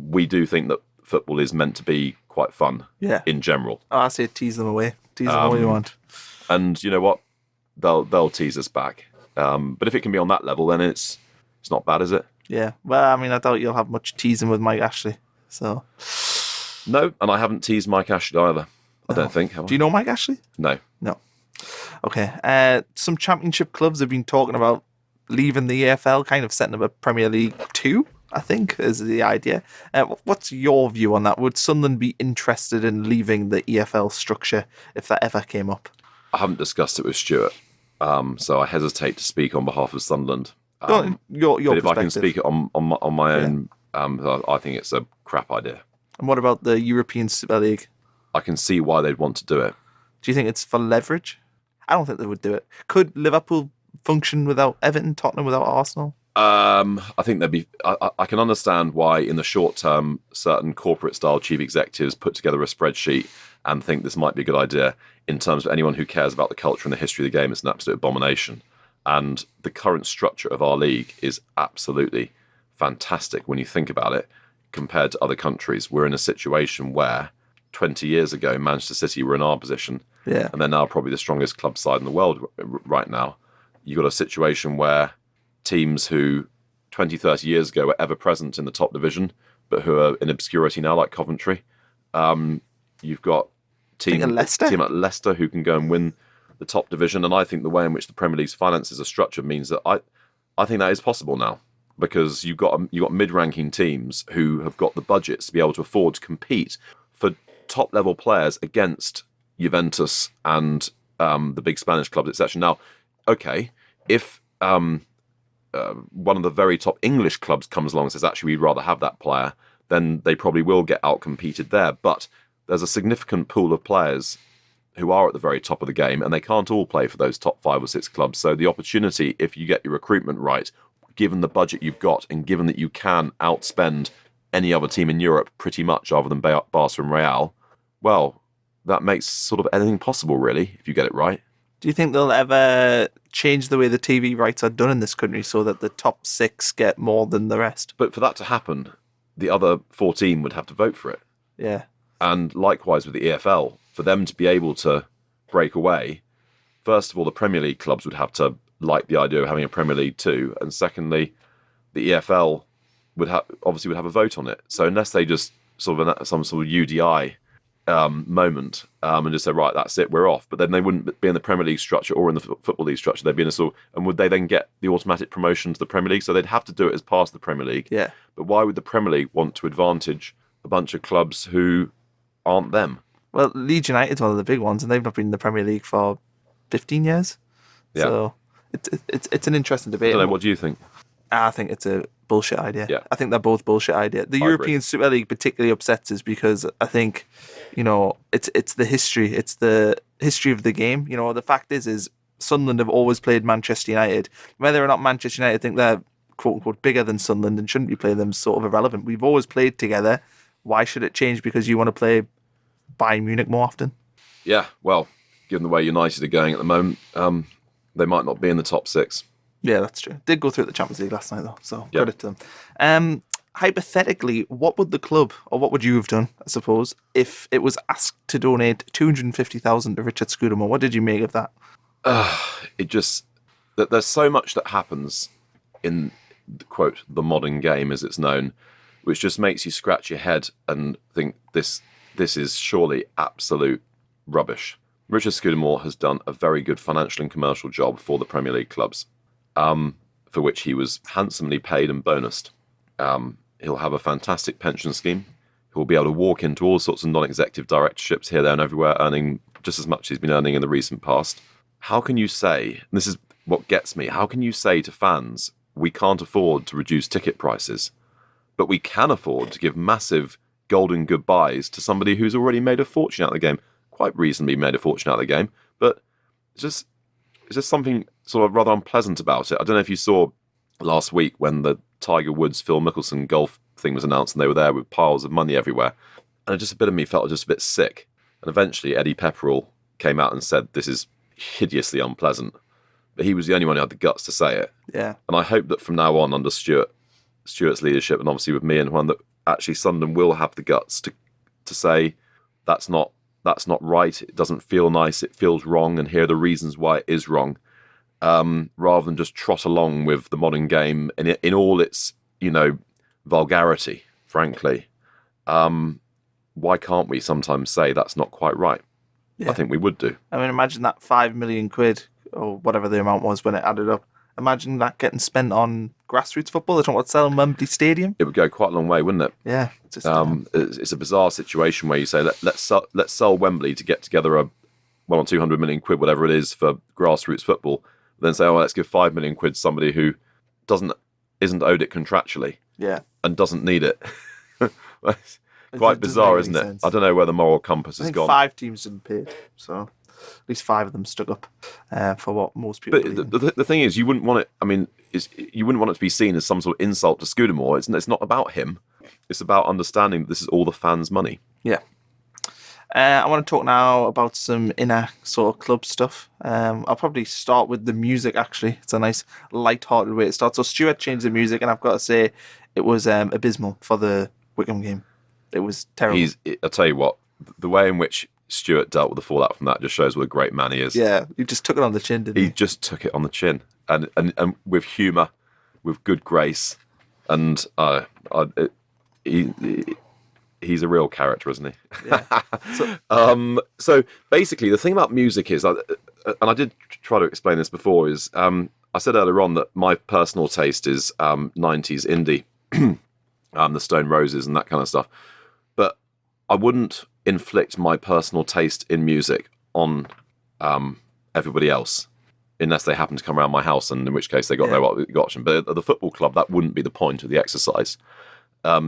we do think that football is meant to be quite fun. Yeah. In general. Oh, I say tease them away. Tease them all you want. And you know what? They'll tease us back. But if it can be on that level, then it's not bad, is it? Yeah. Well, I mean, I doubt you'll have much teasing with Mike Ashley. So. No, and I haven't teased Mike Ashley either. I don't think. Do you know Mike Ashley? No. No. Okay. Some championship clubs have been talking about leaving the EFL, kind of setting up a Premier League 2, I think, is the idea. What's your view on that? Would Sunderland be interested in leaving the EFL structure if that ever came up? I haven't discussed it with Stuart, so I hesitate to speak on behalf of Sunderland. Your but if I can speak it on my own, I think it's a crap idea. And what about the European Super-league? I can see why they'd want to do it. Do you think it's for leverage? I don't think they would do it. Could Liverpool function without Everton, Tottenham without Arsenal? I think there'd be. I can understand why, in the short term, certain corporate-style chief executives put together a spreadsheet and think this might be a good idea. In terms of anyone who cares about the culture and the history of the game, it's an absolute abomination. And the current structure of our league is absolutely fantastic when you think about it. Compared to other countries, we're in a situation where 20 years ago, Manchester City were in our position, and they're now probably the strongest club side in the world right now. You've got a situation where teams who 20, 30 years ago were ever present in the top division, but who are in obscurity now, like Coventry. You've got team at Leicester who can go and win the top division. And I think the way in which the Premier League's finances are structured means that I think that is possible now, because you've got mid-ranking teams who have got the budgets to be able to afford to compete for top-level players against Juventus and the big Spanish clubs, etc. Now, okay, if one of the very top English clubs comes along and says, actually, we'd rather have that player, then they probably will get out-competed there. But there's a significant pool of players who are at the very top of the game, and they can't all play for those top 5 or 6 clubs. So the opportunity, if you get your recruitment right, given the budget you've got, and given that you can outspend any other team in Europe pretty much other than Barca and Real, well, that makes sort of anything possible, really, if you get it right. Do you think they'll ever change the way the TV rights are done in this country so that the top 6 get more than the rest? But for that to happen, the other 14 would have to vote for it. Yeah. And likewise with the EFL, for them to be able to break away, first of all, the Premier League clubs would have to like the idea of having a Premier League 2, and secondly, the EFL would have a vote on it. So unless they just sort of some sort of UDI moment and just say, right, that's it, we're off. But then they wouldn't be in the Premier League structure or in the Football League structure. They'd be in a sort of, and would they then get the automatic promotion to the Premier League? So they'd have to do it as part of the Premier League. Yeah. But why would the Premier League want to advantage a bunch of clubs who aren't them? Well, Leeds United's one of the big ones, and they've not been in the Premier League for 15 years. Yeah. So it's an interesting debate. I don't know, what do you think? I think it's a bullshit idea. Yeah. I think they're both bullshit ideas. The European Super League particularly upsets us because I think, it's the history. It's the history of the game. The fact is Sunderland have always played Manchester United. Whether or not Manchester United think they're quote unquote bigger than Sunderland and shouldn't be playing them, sort of irrelevant. We've always played together. Why should it change because you want to play Bayern Munich more often? Yeah, well, given the way United are going at the moment, they might not be in the top 6. Yeah, that's true. Did go through the Champions League last night, though, so credit to them. Hypothetically, what would the club, or what would you have done, I suppose, if it was asked to donate 250,000 to Richard Scudamore? What did you make of that? There's so much that happens in, quote, the modern game, as it's known, which just makes you scratch your head and think this is surely absolute rubbish. Richard Scudamore has done a very good financial and commercial job for the Premier League clubs, for which he was handsomely paid and bonused. He'll have a fantastic pension scheme. He'll be able to walk into all sorts of non-executive directorships here, there and everywhere, earning just as much as he's been earning in the recent past. How can you say, and this is what gets me, how can you say to fans, we can't afford to reduce ticket prices, but we can afford to give massive golden goodbyes to somebody who's already made a fortune out of the game? Quite reasonably made a fortune out of the game, but it's just something sort of rather unpleasant about it. I don't know if you saw last week when the Tiger Woods Phil Mickelson golf thing was announced, and they were there with piles of money everywhere, and just a bit of me felt just a bit sick. And eventually Eddie Pepperell came out and said this is hideously unpleasant, but he was the only one who had the guts to say it. Yeah. And I hope that from now on, under Stuart's leadership, and obviously with me and Juan, that actually Sunderland will have the guts to say that's not right. It doesn't feel nice. It feels wrong, and here are the reasons why it is wrong. Rather than just trot along with the modern game in all its vulgarity. Frankly, why can't we sometimes say that's not quite right? Yeah. I think we would do. I mean, imagine that £5 million or whatever the amount was when it added up. Imagine that getting spent on grassroots football. They don't want to sell Wembley Stadium. It would go quite a long way, wouldn't it? Yeah. It's a bizarre situation where you say let's sell Wembley to get together a 100 or 200 million quid, whatever it is, for grassroots football. Then say, let's give £5 million to somebody who isn't owed it contractually. Yeah. And doesn't need it. Quite bizarre, isn't it? Sense. I don't know where the moral compass has gone. 5 teams didn't pay, so at least 5 of them stuck up for what most people. But the thing is, you wouldn't want it. I mean, you wouldn't want it to be seen as some sort of insult to Scudamore. It's not about him. It's about understanding that this is all the fans' money. Yeah. I want to talk now about some inner sort of club stuff. I'll probably start with the music, actually. It's a nice light-hearted way to start. So Stuart changed the music, and I've got to say it was abysmal for the Wycombe game. It was terrible. I'll tell you what, the way in which Stuart dealt with the fallout from that just shows what a great man he is. Yeah, he just took it on the chin, didn't he? He just took it on the chin, and with humour, with good grace, and he's a real character, isn't he? Yeah. So basically, the thing about music is, and I did try to explain this before, is I said earlier on that my personal taste is 90s indie, the Stone Roses and that kind of stuff. But I wouldn't inflict my personal taste in music on everybody else, unless they happen to come around my house, and in which case they got no option. But at the football club, that wouldn't be the point of the exercise.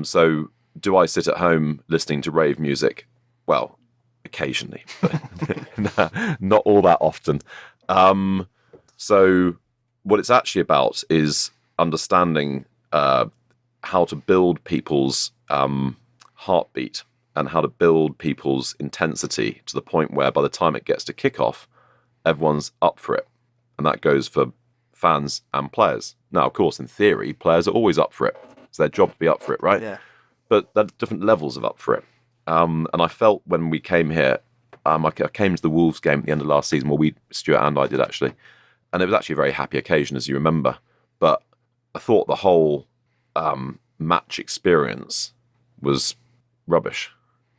So do I sit at home listening to rave music? Well, occasionally, but not all that often. So what it's actually about is understanding how to build people's heartbeat and how to build people's intensity to the point where by the time it gets to kick-off, everyone's up for it. And that goes for fans and players. Now, of course, in theory, players are always up for it. It's their job to be up for it, right? Yeah. But there are different levels of up for it. And I felt when we came here, I came to the Wolves game at the end of last season, Stuart and I did actually, and it was actually a very happy occasion, as you remember. But I thought the whole match experience was rubbish.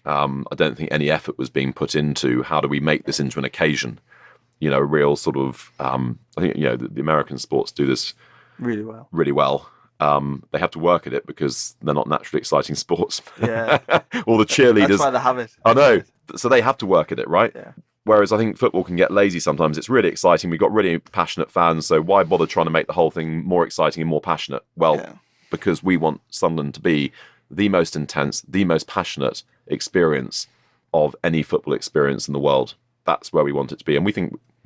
I don't think any effort was being put into how do we make this into an occasion. A real sort of, I think, the American sports do this really well. Really well. They have to work at it because they're not naturally exciting sports. Yeah. All the cheerleaders. That's why they have it. I know. So they have to work at it, right? Yeah. Whereas I think football can get lazy sometimes. It's really exciting. We've got really passionate fans. So why bother trying to make the whole thing more exciting and more passionate? Well, because we want Sunderland to be the most intense, the most passionate experience of any football experience in the world. That's where we want it to be. And we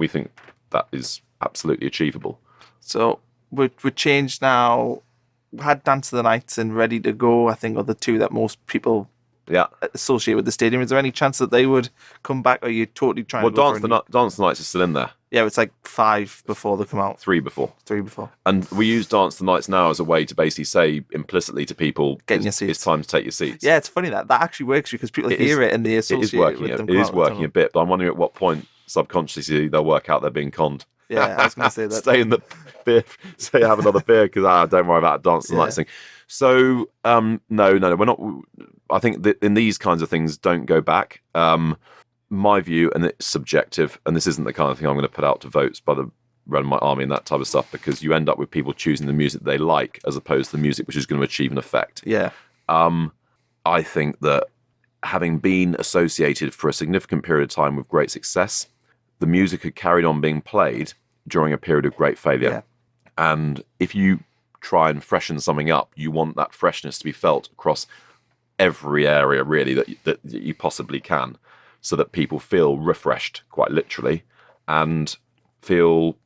think that is absolutely achievable. So we're changed now. We had Dance of the Nights and Ready to Go, I think, are the two that most people associate with the stadium. Is there any chance that they would come back, or are you totally trying to go Dance of the Nights is still in there. Yeah, it's like 5 before they come out. 3 before. 3 before. And we use Dance of the Nights now as a way to basically say implicitly to people, getting your seats. It's time to take your seats. Yeah, it's funny that actually works because people hear it and they associate it with them. It is working a bit, but I'm wondering at what point subconsciously they'll work out they're being conned. Yeah, I was going to say that. Stay in the beer, say have another beer because don't worry about Dance of the Nights thing. So no, we're not. I think that in these kinds of things, don't go back. My view, and it's subjective, and this isn't the kind of thing I'm going to put out to votes by the Run My Army and that type of stuff, because you end up with people choosing the music they like as opposed to the music which is going to achieve an effect. Yeah. I think that having been associated for a significant period of time with great success, the music had carried on being played during a period of great failure. Yeah. And if you try and freshen something up, you want that freshness to be felt across every area, really, that you possibly can, so that people feel refreshed, quite literally, and feel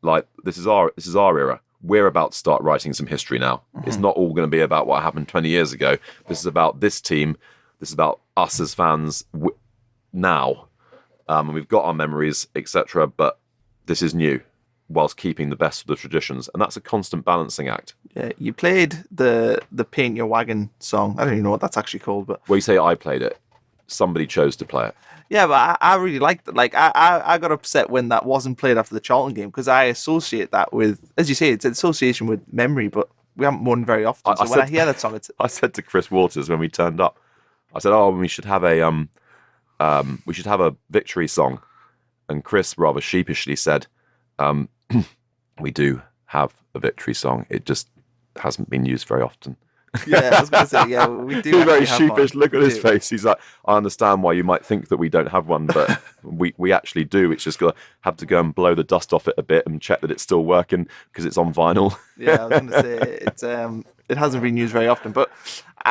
Like this is our era. We're about to start writing some history now. It's not all going to be about what happened 20 years ago. This is about this team. This is about us as fans now. And we've got our memories, etc. But this is new, whilst keeping the best of the traditions. And that's a constant balancing act. Yeah, you played the Paint Your Wagon song. I don't even know what that's actually called, but Well, you say I played it. Somebody chose to play it. yeah, but I really liked it. Like I got upset when that wasn't played after the Charlton game because I associate that with, as you say, it's an association with memory, but we haven't won very often. So when I hear that song, it's I said to Chris Waters when we turned up, I said, "Oh, we should have a victory song," and Chris rather sheepishly said, "We do have a victory song. It just hasn't been used very often." yeah, I was going to say, yeah, we do. He's very actually have sheepish. one. Look at We his do. face. He's like, "I understand why you might think that we don't have one, but we actually do. It's just got to have to go and blow the dust off it a bit and check that it's still working because it's on vinyl." Yeah, I was going to say it hasn't been used very often, but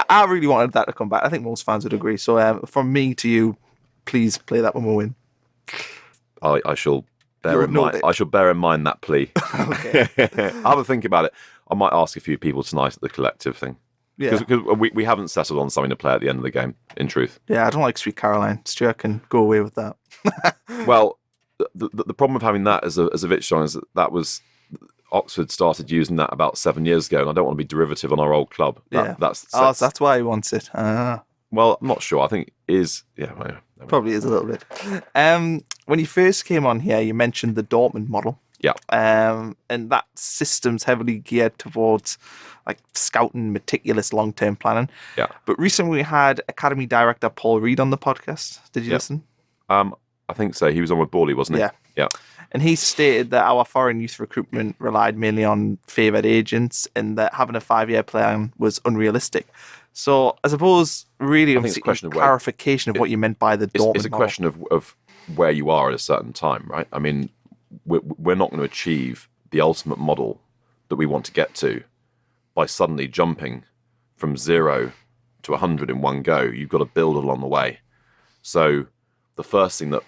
I really wanted that to come back. I think most fans would agree. So from me to you, please play that when we win. I shall bear You'll in note mind. it. I shall bear in mind that plea. Okay. I'll have a think about it. I might ask a few people tonight at the collective thing Yeah. because we haven't settled on something to play at the end of the game. In truth, Yeah, I don't like Sweet Caroline. Stuart can go away with that. well, the problem of having that as a Vitch song is that was Oxford started using that about 7 years ago, and I don't want to be derivative on our old club. Yeah. That's Oh, so that's why he wants it. Ah. well, I'm not sure. I think it is well, Probably is a little bit. When you first came on here, you mentioned the Dortmund model. yeah. And that system's heavily geared towards like scouting, meticulous long-term planning. Yeah. But recently we had Academy Director Paul Reed on the podcast. Did you listen? I think so. He was on with Bawley, wasn't he? Yeah. Yeah. And he stated that our foreign youth recruitment relied mainly on favoured agents and that having a 5-year plan was unrealistic. So I suppose really think it's a question of where- clarification of what you meant by the Dortmund It's a model. question of where you are at a certain time, right? I mean, we're not going to achieve the ultimate model that we want to get to by suddenly jumping from 0 to 100 in one go. You've got to build along the way. So the first thing that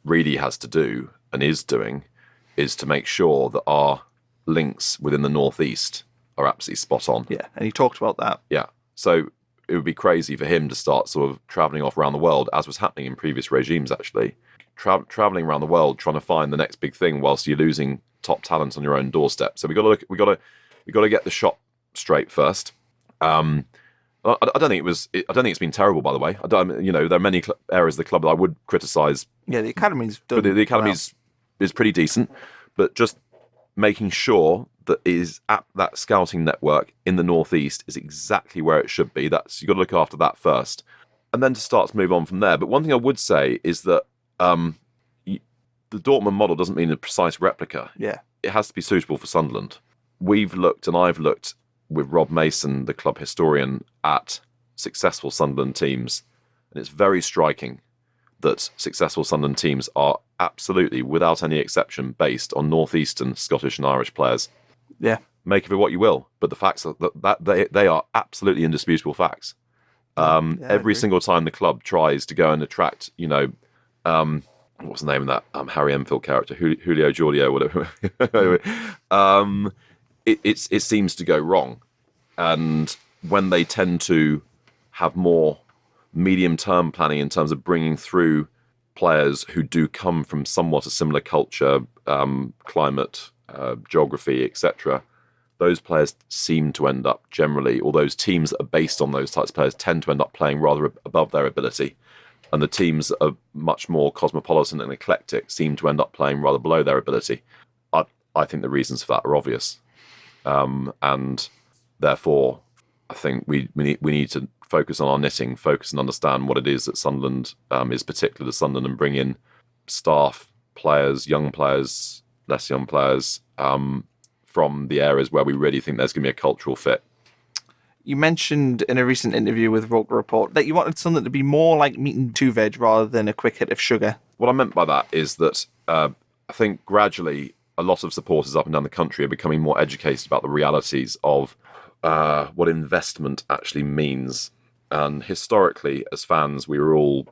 Reedy has to do and is doing is to make sure that our links within the Northeast are absolutely spot on. Yeah, and he talked about that. Yeah. So it would be crazy for him to start sort of traveling off around the world, as was happening in previous regimes, actually. Traveling around the world trying to find the next big thing whilst you're losing top talent on your own doorstep. So we got to get the shot straight first. I don't think it's been terrible, by the way. There are many areas of the club that I would criticise. Yeah, the academy's done. But the academy is pretty decent, but just making sure that that scouting network in the Northeast is exactly where it should be. You've got to look after that first, and then to start to move on from there. But one thing I would say is that the Dortmund model doesn't mean a precise replica. Yeah. It has to be suitable for Sunderland. I've looked with Rob Mason, the club historian, at successful Sunderland teams, and it's very striking that successful Sunderland teams are absolutely, without any exception, based on northeastern Scottish and Irish players. Yeah. Make of it what you will, but the facts are that they are absolutely indisputable facts. Every single time the club tries to go and attract, what's the name of that Harry Enfield character, Julio Giorgio, whatever. It seems to go wrong, and when they tend to have more medium-term planning in terms of bringing through players who do come from somewhat a similar culture, climate, geography, etc., those players seem to end up generally, or those teams that are based on those types of players tend to end up playing rather above their ability. And the teams that are much more cosmopolitan and eclectic seem to end up playing rather below their ability. I think the reasons for that are obvious. And therefore, I think we need to focus on our knitting, focus and understand what it is that Sunderland is particular to Sunderland, and bring in staff, players, young players, less young players, from the areas where we really think there's going to be a cultural fit. You mentioned in a recent interview with Roker Rapport that you wanted something to be more like meat and two veg rather than a quick hit of sugar. What I meant by that is that I think gradually a lot of supporters up and down the country are becoming more educated about the realities of what investment actually means. And historically, as fans, we were all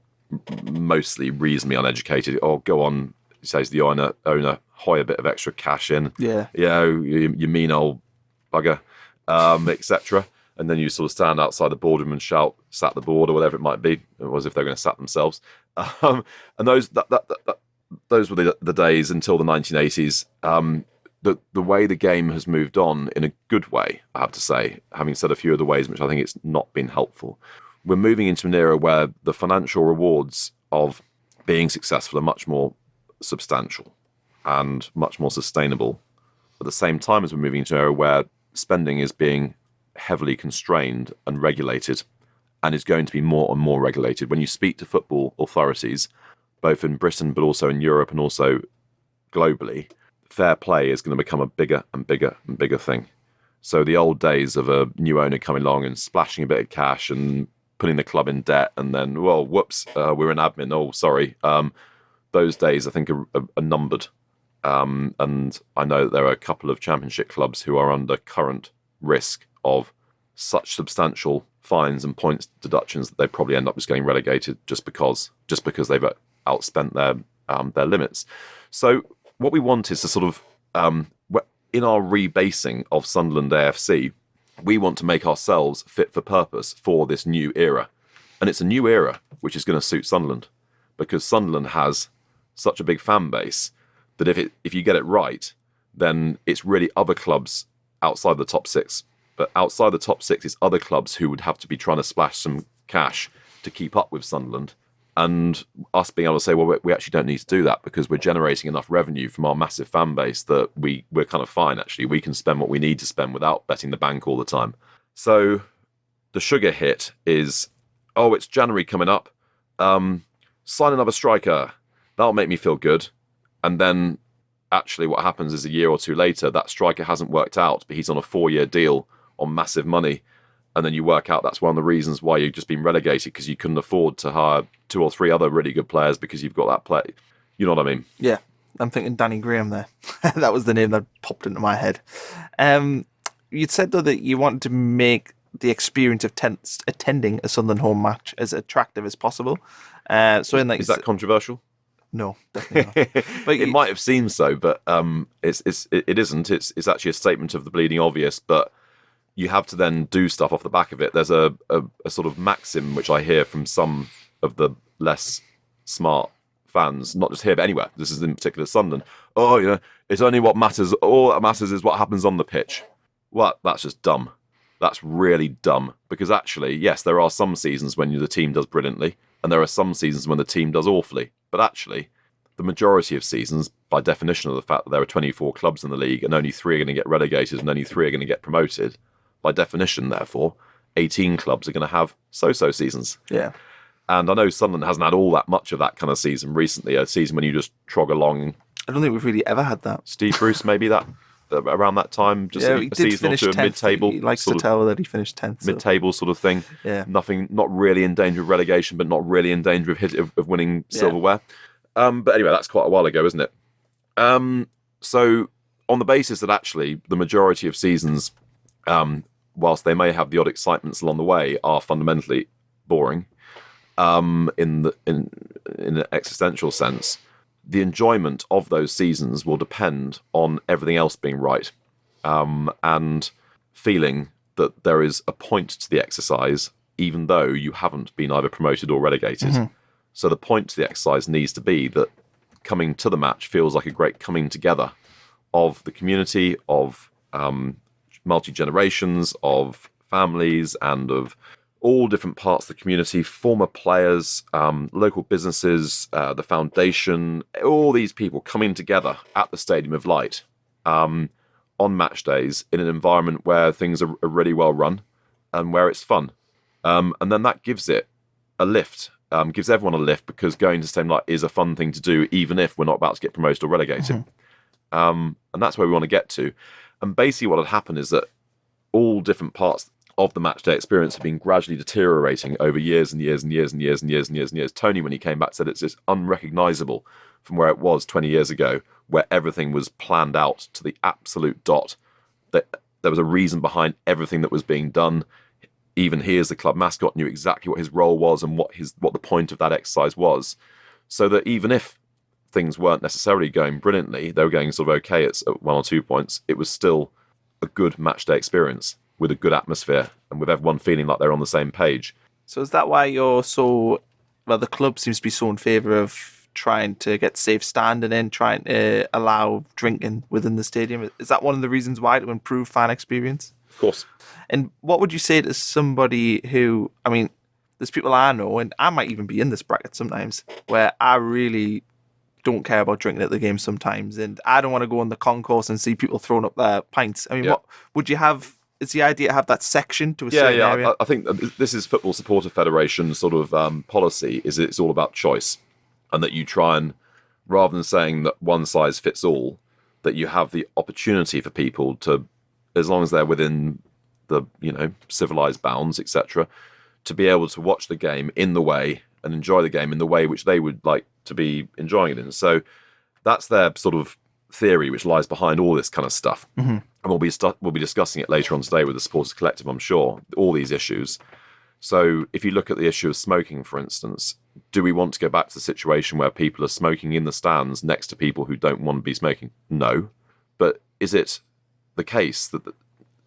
mostly reasonably uneducated. Oh, go on, says the owner, hoy a bit of extra cash in. Yeah. You mean old bugger, etc. And then you sort of stand outside the boardroom and shout, "Sat the board," or whatever it might be, or as if they're going to sat themselves. And those were the days until the 1980s. The way the game has moved on in a good way, I have to say, having said a few of the ways in which I think it's not been helpful. We're moving into an era where the financial rewards of being successful are much more substantial and much more sustainable. At the same time as we're moving into an era where spending is being heavily constrained and regulated, and is going to be more and more regulated. When you speak to football authorities, both in Britain but also in Europe and also globally, fair play is going to become a bigger and bigger and bigger thing. So the old days of a new owner coming along and splashing a bit of cash and putting the club in debt, and then, well, whoops, we're in admin. Oh, sorry. Those days, I think, are numbered. And I know that there are a couple of Championship clubs who are under current risk of such substantial fines and points deductions that they probably end up just getting relegated just because they've outspent their limits. So what we want is to sort of, in our rebasing of Sunderland AFC, we want to make ourselves fit for purpose for this new era. And it's a new era which is going to suit Sunderland, because Sunderland has such a big fan base that if you get it right, then it's really other clubs outside the top six. But outside the top six is other clubs who would have to be trying to splash some cash to keep up with Sunderland. And us being able to say, well, we actually don't need to do that because we're generating enough revenue from our massive fan base that we're kind of fine, actually. We can spend what we need to spend without betting the bank all the time. So the sugar hit is, it's January coming up. Sign another striker. That'll make me feel good. And then actually what happens is a year or two later, that striker hasn't worked out, but he's on a 4-year deal on massive money. And then you work out that's one of the reasons why you've just been relegated, because you couldn't afford to hire 2 or 3 other really good players because you've got that play. You know what I mean? Yeah. I'm thinking Danny Graham there. That was the name that popped into my head. You'd said, though, that you wanted to make the experience of attending a Sunderland home match as attractive as possible. Is that controversial? No, definitely not. But it might have seemed so, but it isn't. It's actually a statement of the bleeding obvious, but you have to then do stuff off the back of it. There's a sort of maxim which I hear from some of the less smart fans, not just here but anywhere. This is in particular Sunderland. It's only what matters. All that matters is what happens on the pitch. Well, that's just dumb. That's really dumb, because actually, yes, there are some seasons when the team does brilliantly, and there are some seasons when the team does awfully. But actually, the majority of seasons, by definition of the fact that there are 24 clubs in the league and only 3 are going to get relegated and only 3 are going to get promoted, by definition, therefore, 18 clubs are going to have so-so seasons. Yeah. And I know Sunderland hasn't had all that much of that kind of season recently, a season when you just trog along. I don't think we've really ever had that. Steve Bruce, maybe that around that time, just a season or two of mid-table. He likes to tell that he finished 10th. Mid-table sort of thing. Yeah. Not really in danger of relegation, but not really in danger of winning silverware. But anyway, that's quite a while ago, isn't it? So on the basis that actually the majority of seasons, whilst they may have the odd excitements along the way, are fundamentally boring in an existential sense, the enjoyment of those seasons will depend on everything else being right, and feeling that there is a point to the exercise, even though you haven't been either promoted or relegated. Mm-hmm. So the point to the exercise needs to be that coming to the match feels like a great coming together of the community, of multi-generations, of families, and of all different parts of the community, former players, local businesses, the foundation, all these people coming together at the Stadium of Light on match days in an environment where things are really well run and where it's fun. And then that gives it a lift, gives everyone a lift, because going to Stadium of Light is a fun thing to do, even if we're not about to get promoted or relegated. Mm-hmm. And that's where we want to get to. And basically what had happened is that all different parts of the matchday experience have been gradually deteriorating over years and years and years and years and years and years and years. Tony, when he came back, said it's just unrecognisable from where it was 20 years ago, where everything was planned out to the absolute dot. That there was a reason behind everything that was being done. Even he, as the club mascot, knew exactly what his role was and what the point of that exercise was. So that even if things weren't necessarily going brilliantly, they were going sort of okay at 1 or 2 points, it was still a good match day experience with a good atmosphere and with everyone feeling like they're on the same page. So is that why you're so... Well, the club seems to be so in favour of trying to get safe standing in, trying to allow drinking within the stadium. Is that one of the reasons why, to improve fan experience? Of course. And what would you say to somebody who... I mean, there's people I know, and I might even be in this bracket sometimes, where I really don't care about drinking at the game sometimes, and I don't want to go on the concourse and see people throwing up their pints. I mean, what would you have? Is the idea to have that section to a certain area? I think this is Football Supporter Federation sort of policy. Is it's all about choice, and that you try and, rather than saying that one size fits all, that you have the opportunity for people to, as long as they're within the civilized bounds, etc., to be able to watch the game in the way and enjoy the game in the way which they would like to be enjoying it in. So that's their sort of theory which lies behind all this kind of stuff. And we'll be discussing it later on today with the Supporters Collective, I'm sure, all these issues. So if you look at the issue of smoking, for instance, do we want to go back to the situation where people are smoking in the stands next to people who don't want to be smoking? No. But is it the case that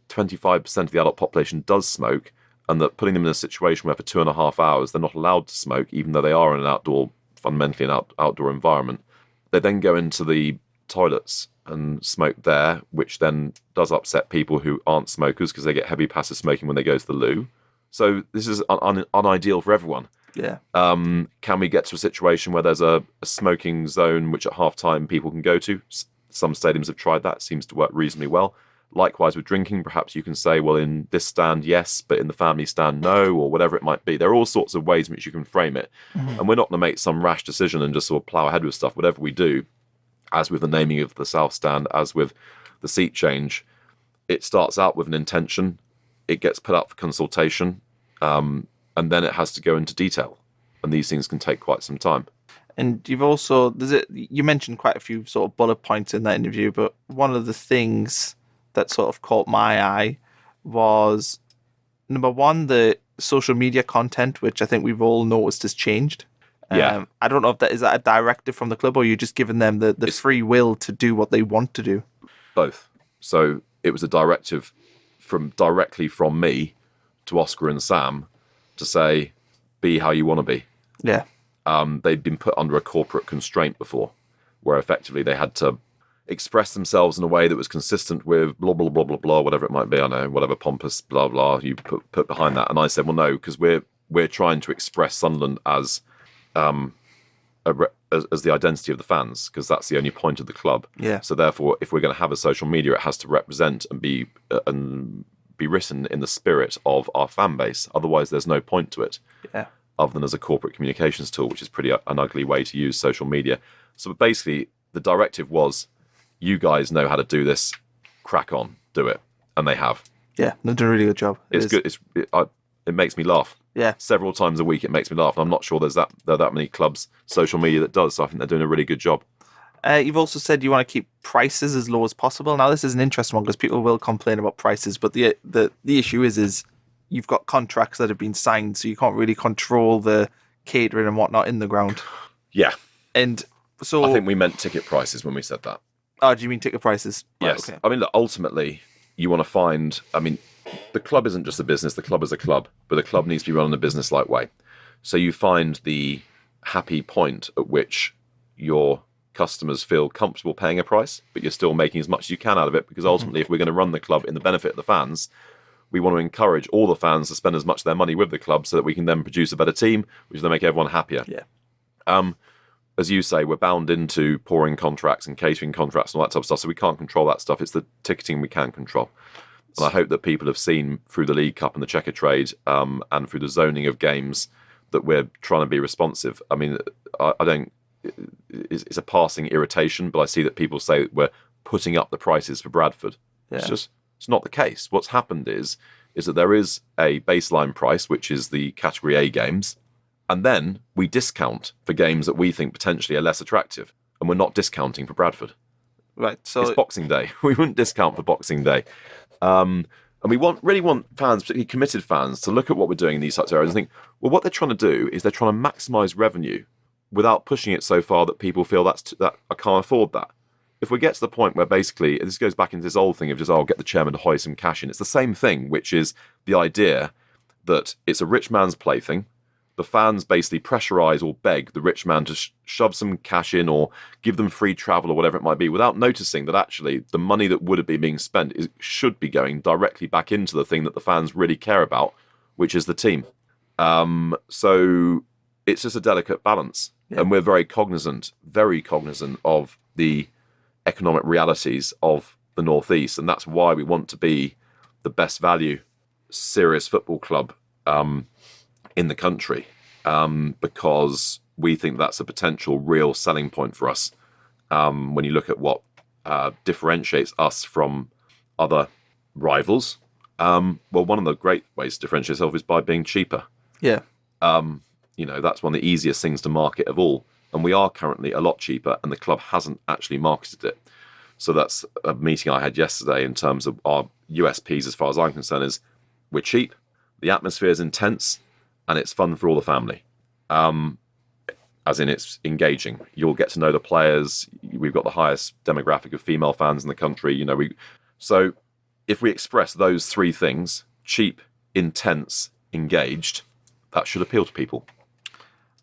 25% of the adult population does smoke, and that putting them in a situation where for 2.5 hours they're not allowed to smoke, even though they are in an fundamentally an outdoor environment, they then go into the toilets and smoke there, which then does upset people who aren't smokers because they get heavy passive smoking when they go to the loo. So this is unideal for everyone. Yeah. Can we get to a situation where there's a smoking zone which at half-time people can go to? Some stadiums have tried that. It seems to work reasonably well. Likewise with drinking, perhaps you can say, well, in this stand, yes, but in the family stand, no, or whatever it might be. There are all sorts of ways in which you can frame it. And we're not going to make some rash decision and just sort of plough ahead with stuff. Whatever we do, as with the naming of the South Stand, as with the seat change, it starts out with an intention, it gets put up for consultation, and then it has to go into detail. And these things can take quite some time. And you've also, you mentioned quite a few sort of bullet points in that interview, but one of the things that sort of caught my eye was, number one, the social media content, which I think we've all noticed has changed. Yeah. I don't know if that is a directive from the club, or you're just giving them the free will to do what they want to do. Both. So it was a directive directly from me to Oscar and Sam to say, be how you want to be. Yeah. They'd been put under a corporate constraint before, where effectively they had to express themselves in a way that was consistent with blah, blah, blah, blah, blah, whatever it might be. I know, whatever pompous blah, blah, you put behind that. And I said, well, no, because we're trying to express Sunderland as the identity of the fans, because that's the only point of the club. Yeah. So therefore, if we're going to have a social media, it has to represent and be written in the spirit of our fan base. Otherwise, there's no point to it. Yeah. Other than as a corporate communications tool, which is pretty an ugly way to use social media. So basically, the directive was, you guys know how to do this, crack on, do it. And they have. Yeah, they're doing a really good job. It's good. It makes me laugh. Yeah. Several times a week it makes me laugh. And I'm not sure there are that many clubs, social media that does. So I think they're doing a really good job. You've also said you want to keep prices as low as possible. Now, this is an interesting one because people will complain about prices, but the issue is you've got contracts that have been signed, so you can't really control the catering and whatnot in the ground. Yeah. And so I think we meant ticket prices when we said that. Oh, do you mean ticket prices? Yes. Right, okay. I mean, look, ultimately, you want to find... I mean, the club isn't just a business. The club is a club. But the club needs to be run in a business-like way. So you find the happy point at which your customers feel comfortable paying a price, but you're still making as much as you can out of it, because ultimately, if we're going to run the club in the benefit of the fans, we want to encourage all the fans to spend as much of their money with the club so that we can then produce a better team, which will make everyone happier. Yeah. As you say, we're bound into pouring contracts and catering contracts and all that type of stuff, so we can't control that stuff. It's the ticketing we can control. And I hope that people have seen through the League Cup and the Checker Trade and through the zoning of games that we're trying to be responsive. I mean, I don't... It's a passing irritation, but I see that people say that we're putting up the prices for Bradford. Yeah. It's not the case. What's happened is that there is a baseline price, which is the Category A games, and then we discount for games that we think potentially are less attractive, and we're not discounting for Bradford. Right. So it's Boxing Day. We wouldn't discount for Boxing Day. And we really want fans, particularly committed fans, to look at what we're doing in these types of areas and think, well, what they're trying to do is they're trying to maximise revenue without pushing it so far that people feel that I can't afford that. If we get to the point where basically, this goes back into this old thing of just, get the chairman to hoist some cash in. It's the same thing, which is the idea that it's a rich man's plaything. The fans basically pressurise or beg the rich man to shove some cash in or give them free travel or whatever it might be, without noticing that actually the money that would have been being spent should be going directly back into the thing that the fans really care about, which is the team. So it's just a delicate balance. Yeah. And we're very cognizant of the economic realities of the Northeast. And that's why we want to be the best value serious football club in the country, because we think that's a potential real selling point for us when you look at what differentiates us from other rivals. Well, one of the great ways to differentiate yourself is by being cheaper. Yeah. That's one of the easiest things to market of all. And we are currently a lot cheaper, and the club hasn't actually marketed it. So that's a meeting I had yesterday in terms of our USPs, as far as I'm concerned, is we're cheap, the atmosphere is intense, and it's fun for all the family. As in, it's engaging. You'll get to know the players. We've got the highest demographic of female fans in the country. So if we express those three things, cheap, intense, engaged, that should appeal to people.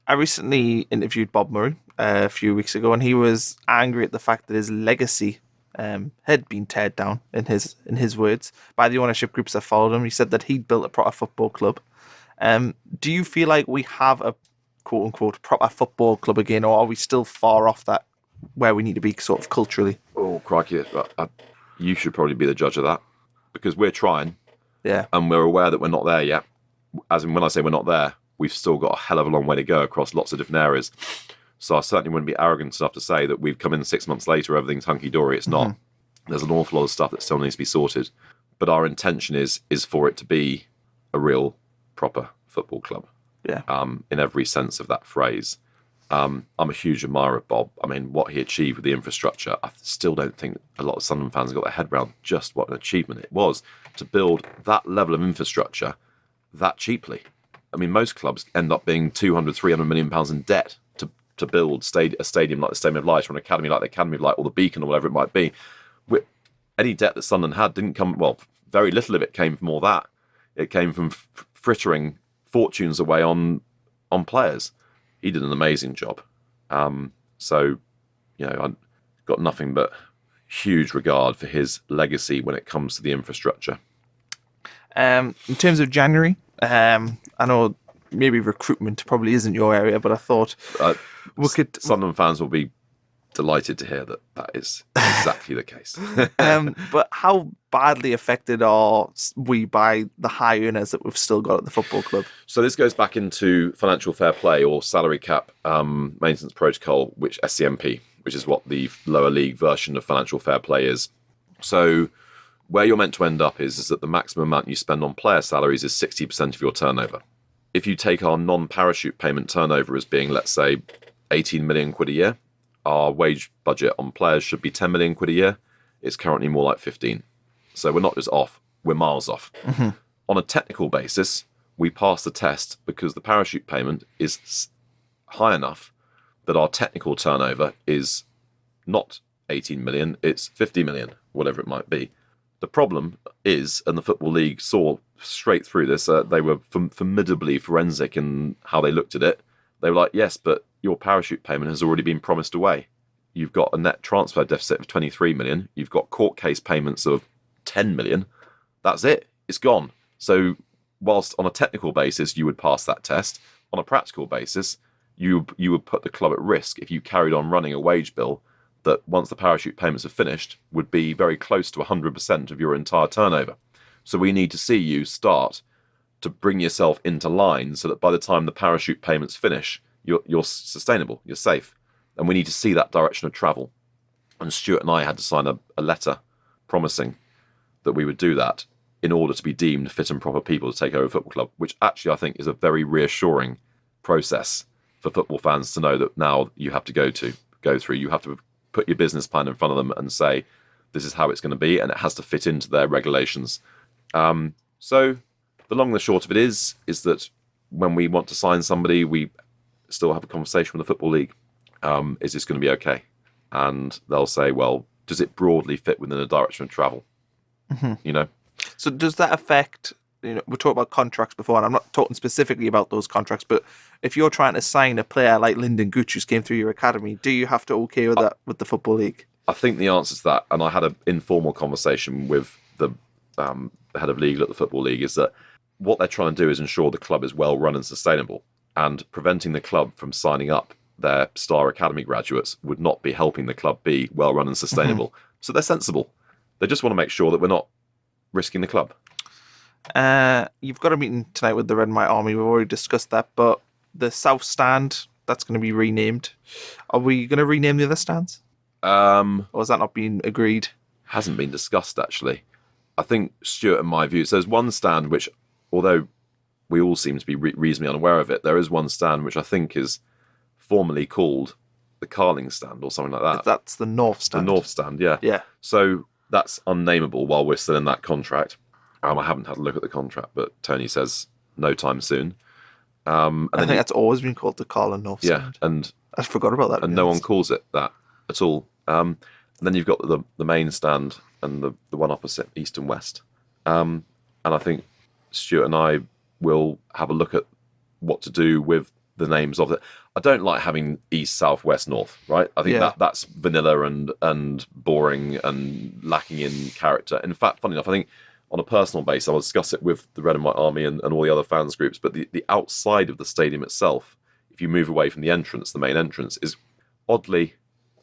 I recently interviewed Bob Murray a few weeks ago, and he was angry at the fact that his legacy had been teared down, in his words, by the ownership groups that followed him. He said that he'd built a proper football club. Do you feel like we have a quote-unquote proper football club again, or are we still far off that, where we need to be sort of culturally? Oh, crikey. You should probably be the judge of that, because we're trying. Yeah. And we're aware that we're not there yet. As in, when I say we're not there, we've still got a hell of a long way to go across lots of different areas. So I certainly wouldn't be arrogant enough to say that we've come in 6 months later, everything's hunky-dory. It's not. There's an awful lot of stuff that still needs to be sorted. But our intention is for it to be a real, proper football club. Yeah. In every sense of that phrase. I'm a huge admirer of Bob. I mean, what he achieved with the infrastructure, I still don't think a lot of Sunderland fans have got their head around just what an achievement it was to build that level of infrastructure that cheaply. I mean, most clubs end up being 200, 300 million pounds in debt to build a stadium like the Stadium of Light, or an academy like the Academy of Light, or the Beacon, or whatever it might be. Any debt that Sunderland had didn't come, well, very little of it came from all that. It came from frittering fortunes away on players. He did an amazing job. So, I've got nothing but huge regard for his legacy when it comes to the infrastructure. In terms of January, I know maybe recruitment probably isn't your area, but I thought Sunderland fans will be delighted to hear that is exactly the case. But how badly affected are we by the high earners that we've still got at the football club? So this goes back into financial fair play, or salary cap maintenance protocol, which SCMP, which is what the lower league version of financial fair play is. So where you're meant to end up is that the maximum amount you spend on player salaries is 60% of your turnover. If you take our non-parachute payment turnover as being, let's say, 18 million quid a year, our wage budget on players should be 10 million quid a year. It's currently more like 15. So we're not just off, we're miles off. Mm-hmm. On a technical basis, we pass the test because the parachute payment is high enough that our technical turnover is not 18 million, it's 50 million, whatever it might be. The problem is, and the Football League saw straight through this, they were formidably forensic in how they looked at it. They were like, yes, but your parachute payment has already been promised away. You've got a net transfer deficit of 23 million. You've got court case payments of 10 million. That's it. It's gone. So whilst on a technical basis, you would pass that test, on a practical basis, you would put the club at risk if you carried on running a wage bill that once the parachute payments are finished would be very close to 100% of your entire turnover. So we need to see you start to bring yourself into line so that by the time the parachute payments finish, you're sustainable, you're safe. And we need to see that direction of travel. And Stuart and I had to sign a letter promising that we would do that in order to be deemed fit and proper people to take over a football club, which actually I think is a very reassuring process for football fans to know that now you have to go through. You have to put your business plan in front of them and say, this is how it's going to be, and it has to fit into their regulations. So the long and the short of it is that when we want to sign somebody, we still have a conversation with the Football League. Is this going to be okay? And they'll say, well, does it broadly fit within the direction of travel? You know? So does that affect, we talked about contracts before, and I'm not talking specifically about those contracts, but if you're trying to sign a player like Lyndon Gooch who's came through your academy, do you have to okay with that with the Football League? I think the answer to that, and I had an informal conversation with the head of legal at the Football League, is that what they're trying to do is ensure the club is well run and sustainable, and preventing the club from signing up their star academy graduates would not be helping the club be well run and sustainable. So they're sensible. They just want to make sure that we're not risking the club. You've got a meeting tonight with the Red and White Army. We've already discussed that, but the South Stand, that's going to be renamed. Are we going to rename the other stands? Or has that not been agreed? Hasn't been discussed, actually. I think, Stuart, in my view, so there's one stand which, although we all seem to be reasonably unaware of it, there is one stand which I think is formally called the Carling Stand or something like that. That's the North Stand. The North Stand, yeah. Yeah. So that's unnameable while we're still in that contract. I haven't had a look at the contract, but Tony says no time soon. I think that's always been called the Carling North Stand. Yeah, and I forgot about that. And no one calls it that at all. And then you've got the main stand and the one opposite, East and West. And I think Stuart and I will have a look at what to do with the names of it. I don't like having East, South, West, North, right? I think that's vanilla and boring and lacking in character. In fact, funny enough, I think on a personal basis, I'll discuss it with the Red and White Army and all the other fans groups, but the outside of the stadium itself, if you move away from the entrance, the main entrance, is oddly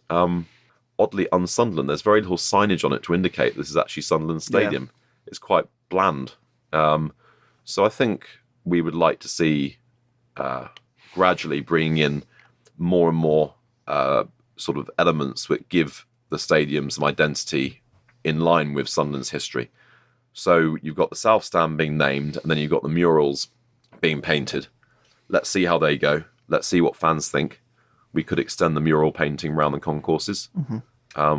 un-Sunderland. There's very little signage on it to indicate this is actually Sunderland Stadium. Yeah. It's quite bland. So I think we would like to see gradually bringing in more and more sort of elements that give the stadium some identity in line with Sunderland's history. So you've got the South Stand being named, and then you've got the murals being painted. Let's see how they go. Let's see what fans think. We could extend the mural painting around the concourses.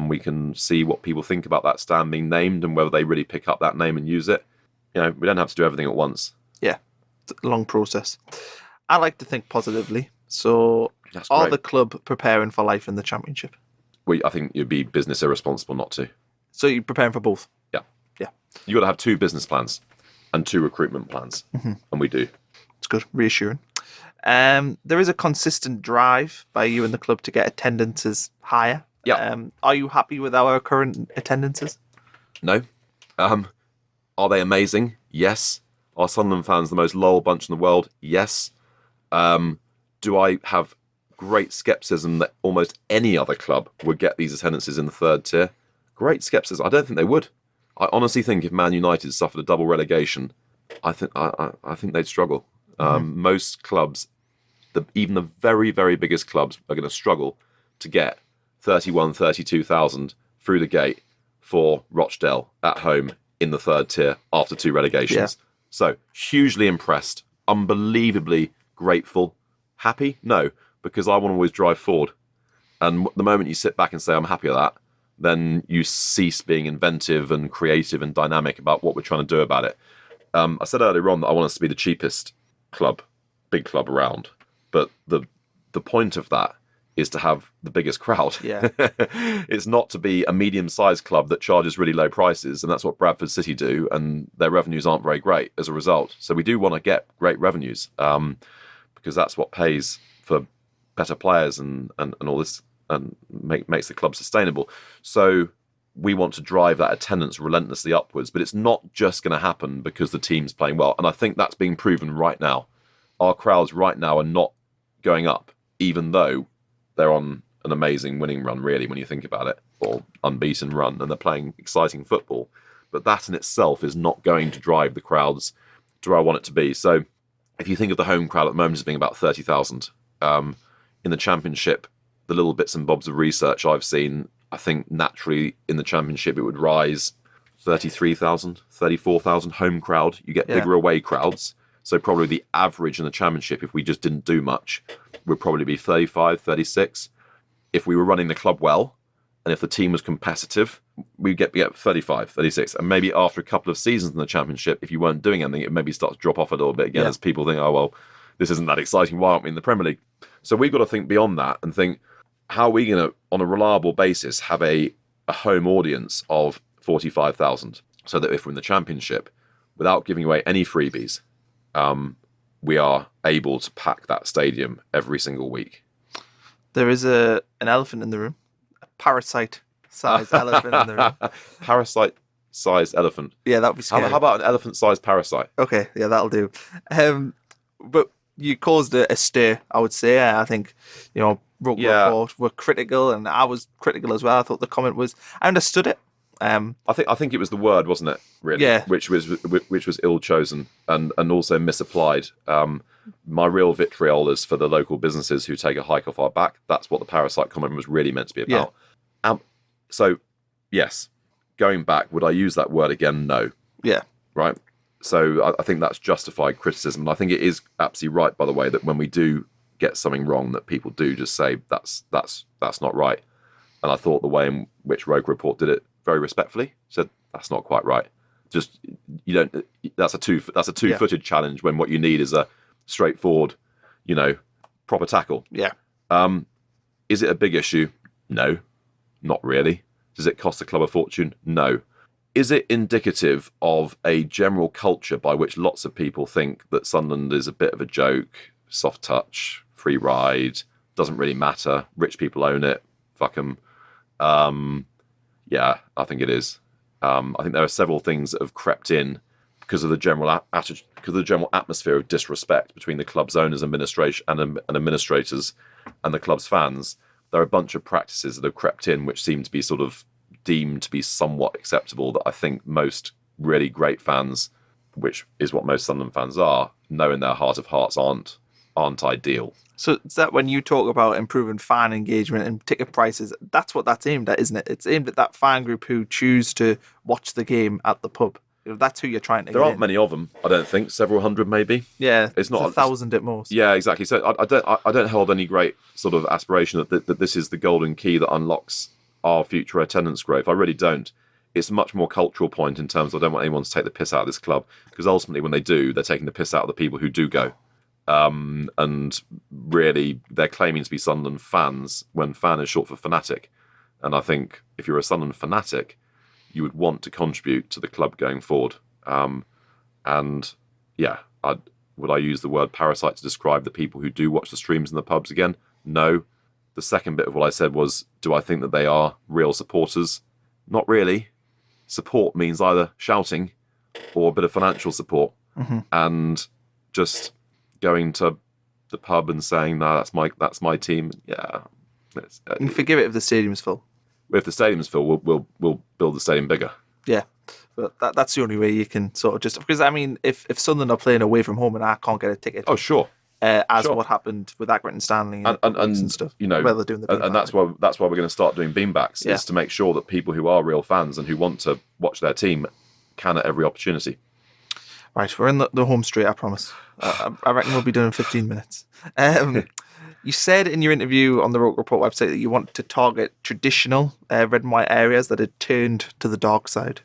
We can see what people think about that stand being named and whether they really pick up that name and use it. We don't have to do everything at once. Yeah, it's a long process. I like to think positively. So are the club preparing for life in the Championship? I think you'd be business irresponsible not to. So you're preparing for both? Yeah. Yeah. You've got to have 2 business plans and 2 recruitment plans. And we do. It's good. Reassuring. There is a consistent drive by you and the club to get attendances higher. Yeah. Are you happy with our current attendances? No. Are they amazing? Yes. Are Sunderland fans the most loyal bunch in the world? Yes. Do I have great scepticism that almost any other club would get these attendances in the 3rd tier? Great scepticism. I don't think they would. I honestly think if Man United suffered a double relegation, I think they'd struggle. Most clubs, even the very, very biggest clubs, are going to struggle to get 31, 32,000 through the gate for Rochdale at home in the 3rd tier after 2 relegations. Yeah. So hugely impressed, unbelievably grateful. Happy? No, because I want to always drive forward. And the moment you sit back and say, I'm happy with that, then you cease being inventive and creative and dynamic about what we're trying to do about it. I said earlier on that I want us to be the cheapest club, big club around. But the point of that is to have the biggest crowd. Yeah. It's not to be a medium-sized club that charges really low prices, and that's what Bradford City do, and their revenues aren't very great as a result. So we do want to get great revenues because that's what pays for better players and all this, and makes the club sustainable. So we want to drive that attendance relentlessly upwards, but it's not just going to happen because the team's playing well. And I think that's being proven right now. Our crowds right now are not going up, even though they're on an amazing winning run, really, when you think about it, or unbeaten run, and they're playing exciting football. But that in itself is not going to drive the crowds to where I want it to be. So if you think of the home crowd at the moment as being about 30,000, in the Championship, the little bits and bobs of research I've seen, I think naturally in the Championship it would rise 33,000, 34,000 home crowd. You get bigger away crowds. So probably the average in the Championship, if we just didn't do much, would probably be 35, 36. If we were running the club well, and if the team was competitive, we'd get 35, 36. And maybe after a couple of seasons in the Championship, if you weren't doing anything, it maybe starts to drop off a little bit again as people think, oh, well, this isn't that exciting. Why aren't we in the Premier League? So we've got to think beyond that and think, how are we going to, on a reliable basis, have a home audience of 45,000, so that if we're in the Championship, without giving away any freebies, we are able to pack that stadium every single week. There is an elephant in the room, a parasite-sized elephant in the room. Parasite-sized elephant. Yeah, that would be scary. How about an elephant-sized parasite? Okay, yeah, that'll do. But you caused a stir, I would say. I think, Roker Rapport were critical, and I was critical as well. I thought the comment was, I understood it. I think it was the word, wasn't it? Really, yeah. Which was ill chosen and also misapplied. My real vitriol is for the local businesses who take a hike off our back. That's what the parasite comment was really meant to be about. Yeah. So, yes, going back, would I use that word again? No. Yeah. Right. So I think that's justified criticism, and I think it is absolutely right, by the way, that when we do get something wrong, that people do just say that's not right. And I thought the way in which Roker Rapport did it very respectfully said that's not quite right. Just that's a two-footed challenge when what you need is a straightforward, proper tackle. Yeah. Is it a big issue? No, not really. Does it cost the club a fortune? No. Is it indicative of a general culture by which lots of people think that Sunderland is a bit of a joke, soft touch, free ride, doesn't really matter, rich people own it, fuck them? Yeah, I think it is. I think there are several things that have crept in because of the general atmosphere of disrespect between the club's owners, administration, and administrators, and the club's fans. There are a bunch of practices that have crept in which seem to be sort of deemed to be somewhat acceptable, that I think most really great fans, which is what most Sunderland fans are, know in their heart of hearts aren't ideal. So is that when you talk about improving fan engagement and ticket prices, that's what that's aimed at, isn't it? It's aimed at that fan group who choose to watch the game at the pub. That's who you're trying to get. There aren't many of them, I don't think. Several hundred, maybe. Yeah, it's not 1,000 at most. Yeah, exactly. So I don't hold any great sort of aspiration that this is the golden key that unlocks our future attendance growth. I really don't. It's a much more cultural point in terms of I don't want anyone to take the piss out of this club, because ultimately when they do, they're taking the piss out of the people who do go. And really, they're claiming to be Sunderland fans when fan is short for fanatic. And I think if you're a Sunderland fanatic, you would want to contribute to the club going forward. And yeah, would I use the word parasite to describe the people who do watch the streams in the pubs again? No. The second bit of what I said was, do I think that they are real supporters? Not really. Support means either shouting or a bit of financial support. Mm-hmm. And just going to the pub and saying, no, that's my team. Yeah. You can forgive it if the stadium's full. If the stadium's full, we'll build the stadium bigger. Yeah. But that's the only way you can sort of just... Because, I mean, if Sunderland are playing away from home and I can't get a ticket... Oh, sure. Sure. What happened with Accrington and Stanley and stuff. Where they're doing and that's why we're going to start doing beanbacks, is to make sure that people who are real fans and who want to watch their team can at every opportunity. Right, we're in the home straight, I promise. I reckon we'll be done in 15 minutes. You said in your interview on the Roker Rapport website that you want to target traditional red and white areas that had turned to the dark side.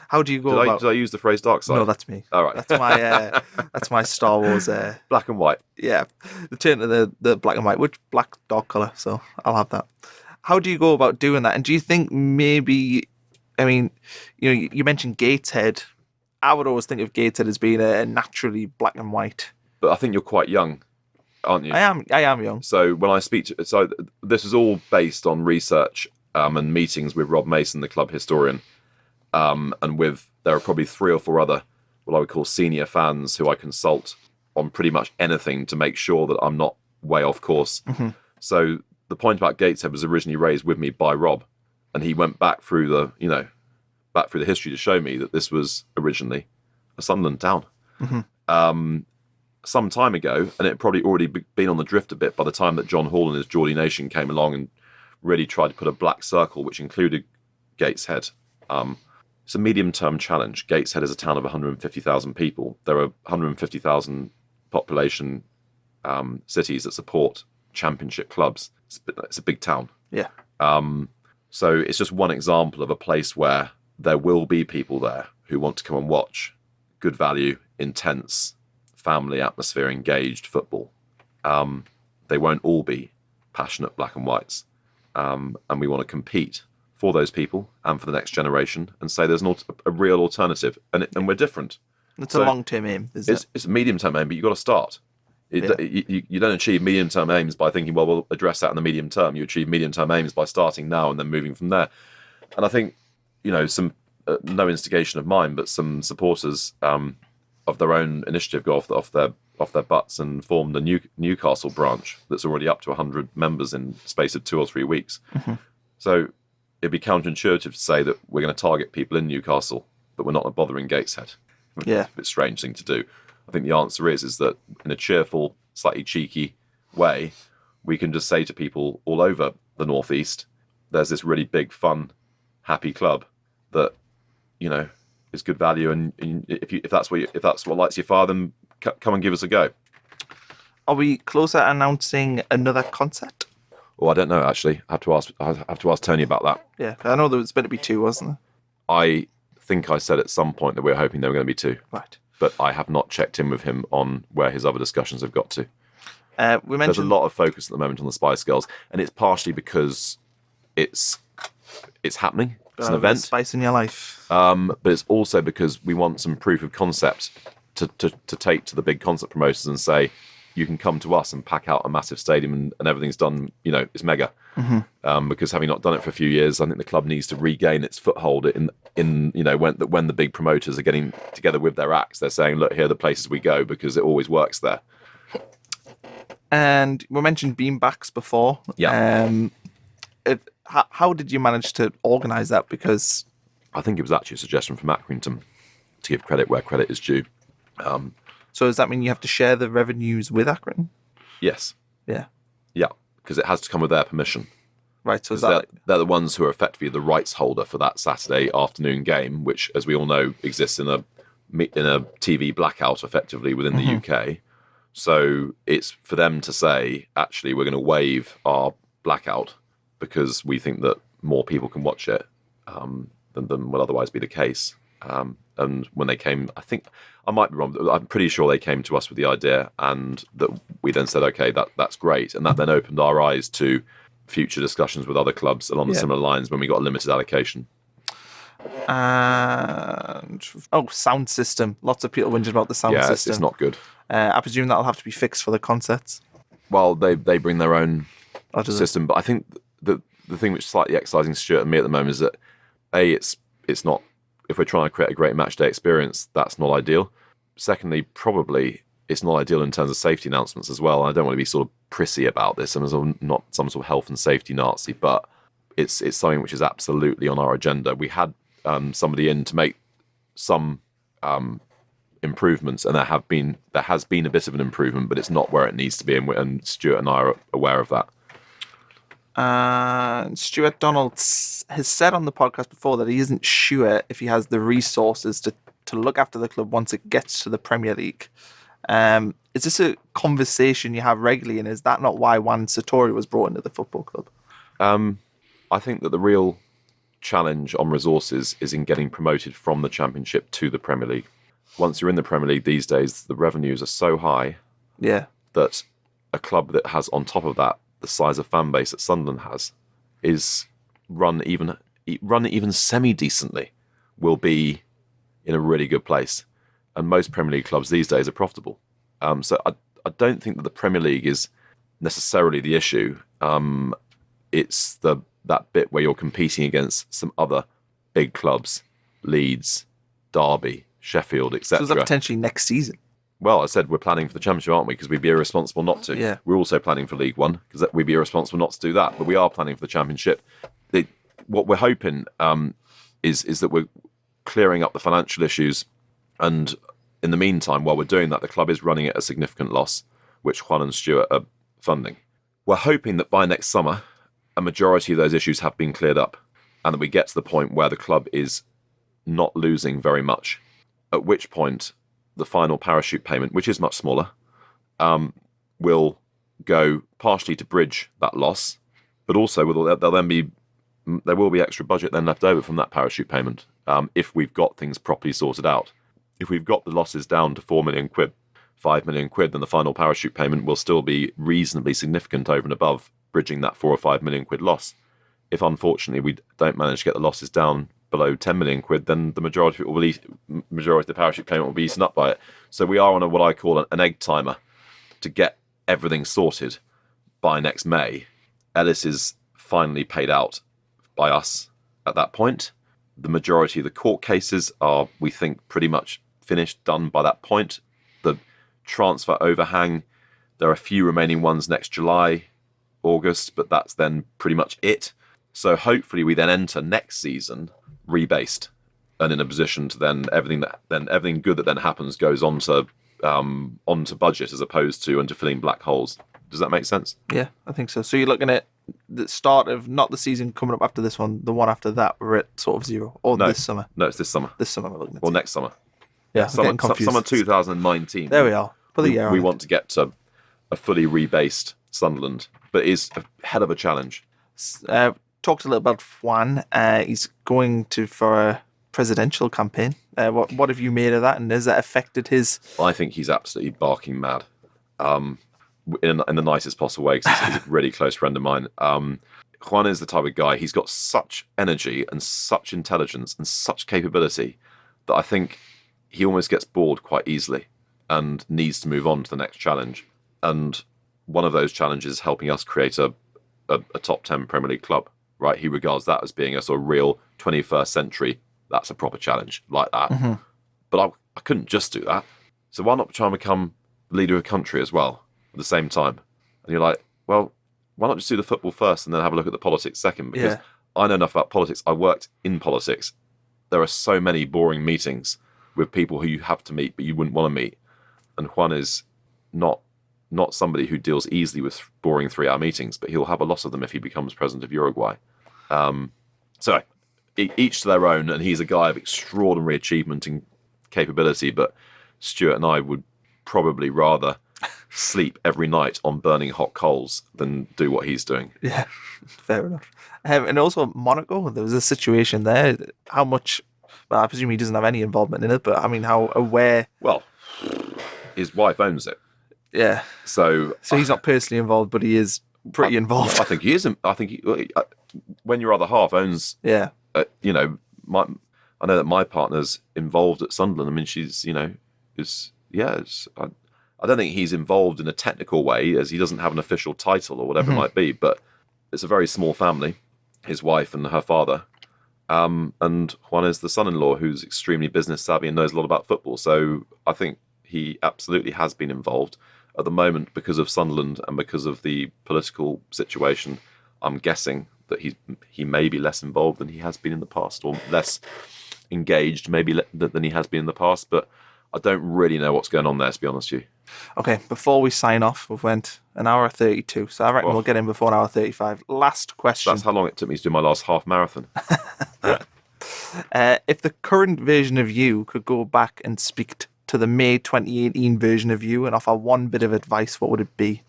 How do you go about... Did I use the phrase dark side? No, that's me. All right. That's my Star Wars... black and white. Yeah. The turn to the black and white, which black dark colour, so I'll have that. How do you go about doing that? And do you think maybe... I mean, you mentioned Gateshead. I would always think of Gateshead as being a naturally black and white. But I think you're quite young, aren't you? I am young. So when I speak to... So this is all based on research and meetings with Rob Mason, the club historian. And there are probably 3 or 4 other, what I would call senior fans, who I consult on pretty much anything to make sure that I'm not way off course. Mm-hmm. So the point about Gateshead was originally raised with me by Rob, and he went back through the history to show me that this was originally a Sunderland town. Mm-hmm. Some time ago, and it had probably already been on the drift a bit by the time that John Hall and his Geordie Nation came along and really tried to put a black circle, which included Gateshead. It's a medium-term challenge. Gateshead is a town of 150,000 people. There are 150,000 population cities that support championship clubs. It's a big town. Yeah. So it's just one example of a place where there will be people there who want to come and watch good value, intense, family atmosphere, engaged football. They won't all be passionate black and whites. And we want to compete for those people and for the next generation and say there's a real alternative. And we're different. It's a long-term aim, isn't it? It's a medium-term aim, but you've got to start. You don't achieve medium-term aims by thinking, well, we'll address that in the medium term. You achieve medium-term aims by starting now and then moving from there. And I think, some no instigation of mine, but some supporters of their own initiative go off their butts and formed a Newcastle branch that's already up to 100 members in the space of 2 or 3 weeks. Mm-hmm. So it'd be counterintuitive to say that we're going to target people in Newcastle, but we're not bothering Gateshead. Yeah. It's a bit strange thing to do. I think the answer is that in a cheerful, slightly cheeky way, we can just say to people all over the Northeast, there's this really big, fun, happy club that, is good value. And if that's what lights your fire, then come and give us a go. Are we close at announcing another concept? Oh, I don't know, actually. I have to ask Tony about that. Yeah, I know there was meant to be 2, wasn't there? I think I said at some point that we were hoping there were going to be 2. Right. But I have not checked in with him on where his other discussions have got to. There's a lot of focus at the moment on the Spice Girls, and it's partially because it's happening. It's an event. Spice in your life. But it's also because we want some proof of concept to take to the big concert promoters and say, you can come to us and pack out a massive stadium and everything's done, it's mega. Mm-hmm. Because having not done it for a few years, I think the club needs to regain its foothold in when the big promoters are getting together with their acts, they're saying, look, here are the places we go because it always works there. And we mentioned beanbags before. Yeah. How did you manage to organise that? Because I think it was actually a suggestion from Accrington to give credit where credit is due. So does that mean you have to share the revenues with Accrington? Yes. Yeah. Yeah, because it has to come with their permission. Right, so they're the ones who are effectively the rights holder for that Saturday afternoon game, which, as we all know, exists in a TV blackout effectively within the UK. So it's for them to say, actually, we're going to waive our blackout because we think that more people can watch it than will otherwise be the case. And when they came, I think, I might be wrong, but I'm pretty sure they came to us with the idea and that we then said, okay, that's great. And that then opened our eyes to future discussions with other clubs along the similar lines when we got a limited allocation. And sound system. Lots of people whinging about the sound system. It's not good. I presume that'll have to be fixed for the concerts. Well, they bring their own system, but I think the thing which is slightly exciting Stuart and me at the moment is that it's not, if we're trying to create a great match day experience, that's not ideal. Secondly, probably it's not ideal in terms of safety announcements as well. I don't want to be sort of prissy about this. I'm not some sort of health and safety Nazi, but it's something which is absolutely on our agenda. We had somebody in to make some improvements, and there has been a bit of an improvement, but it's not where it needs to be, and Stuart and I are aware of that. Stuart Donald has said on the podcast before that he isn't sure if he has the resources to look after the club once it gets to the Premier League. Is this a conversation you have regularly, and is that not why Juan Sartori was brought into the football club? I think that the real challenge on resources is in getting promoted from the Championship to the Premier League. Once you're in the Premier League these days, the revenues are so high that a club that has, on top of that, the size of fan base that Sunderland has, is run even semi-decently, will be in a really good place. And most Premier League clubs these days are profitable. So I don't think that the Premier League is necessarily the issue. It's that bit where you're competing against some other big clubs, Leeds, Derby, Sheffield, etc. So is that potentially next season? Well, I said we're planning for the Championship, aren't we? Because we'd be irresponsible not to. Yeah. We're also planning for League One because we'd be irresponsible not to do that. But we are planning for the Championship. What we're hoping is that we're clearing up the financial issues, and in the meantime, while we're doing that, the club is running at a significant loss, which Juan and Stuart are funding. We're hoping that by next summer, a majority of those issues have been cleared up, and that we get to the point where the club is not losing very much, at which point the final parachute payment, which is much smaller, will go partially to bridge that loss, but also there will be extra budget then left over from that parachute payment if we've got things properly sorted out. If we've got the losses down to £4 million, £5 million, then the final parachute payment will still be reasonably significant over and above bridging that £4 or £5 million loss. If unfortunately we don't manage to get the losses down below £10 million, then the majority of the parachute payment will be eaten up by it. So we are on what I call an egg timer to get everything sorted by next May. Ellis is finally paid out by us at that point. The majority of the court cases are, we think, pretty much finished, done by that point. The transfer overhang, there are a few remaining ones next July, August, but that's then pretty much it. So hopefully we then enter next season rebased and in a position to then everything good that then happens goes onto budget as opposed to into filling black holes. Does that make sense? Yeah, I think so. So you're looking at the start of not the season coming up after this one, the one after that, we're at sort of zero. Or No, this summer. No, it's this summer. This summer we're looking at. Or next summer. Yeah, summer 2019. There we are. For the year. We want to get to a fully rebased Sunderland, but it is a hell of a challenge. Talked a little about Juan. He's going for a presidential campaign. What have you made of that, and has that affected his? I think he's absolutely barking mad, in the nicest possible way, because he's a really close friend of mine. Juan is the type of guy. He's got such energy and such intelligence and such capability that I think he almost gets bored quite easily and needs to move on to the next challenge. And one of those challenges is helping us create a top 10 Premier League club. Right, he regards that as being a sort of real 21st century. That's a proper challenge like that. Mm-hmm. But I couldn't just do that. So why not try and become leader of a country as well at the same time? And you're like, well, why not just do the football first and then have a look at the politics second? Because I know enough about politics. I worked in politics. There are so many boring meetings with people who you have to meet but you wouldn't want to meet. And Juan is not somebody who deals easily with boring 3-hour meetings, but he'll have a lot of them if he becomes president of Uruguay. So each to their own, and he's a guy of extraordinary achievement and capability, but Stuart and I would probably rather sleep every night on burning hot coals than do what he's doing. Yeah, fair enough. And also Monaco, there was a situation there. How much, well, I presume he doesn't have any involvement in it, but I mean, how aware? Well, his wife owns it. Yeah. So he's not personally involved, but he is pretty involved. I think he is. I think when your other half owns, I know that my partner's involved at Sunderland. I mean, she's, I don't think he's involved in a technical way, as he doesn't have an official title or whatever it might be, but it's a very small family, his wife and her father. And Juan is the son-in-law who's extremely business savvy and knows a lot about football. So I think he absolutely has been involved. At the moment, because of Sunderland and because of the political situation, I'm guessing that he may be less involved than he has been in the past, or less engaged maybe than he has been in the past. But I don't really know what's going on there, to be honest with you. Okay, before we sign off, we've went an hour 32, so I reckon we'll get in before an hour 35. Last question. That's how long it took me to do my last half marathon. If the current version of you could go back and speak to the May 2018 version of you and offer one bit of advice, what would it be?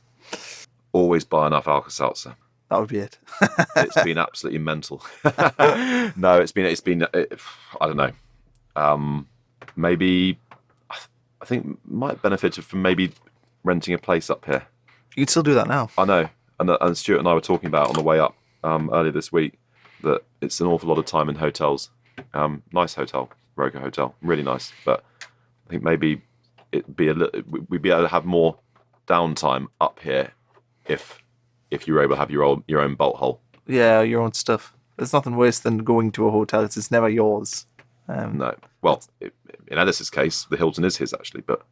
Always buy enough Alka-Seltzer. That would be it. It's been absolutely mental. No, it's been. I don't know. Maybe I think might benefit from maybe renting a place up here. You can still do that now. I know, and Stuart and I were talking about on the way up earlier this week that it's an awful lot of time in hotels. Nice hotel, Roker Hotel, really nice, but I think maybe we'd be able to have more downtime up here if you were able to have your own bolt hole. Yeah, your own stuff. There's nothing worse than going to a hotel. It's never yours. No. Well, in Ellis's case, the Hilton is his actually, but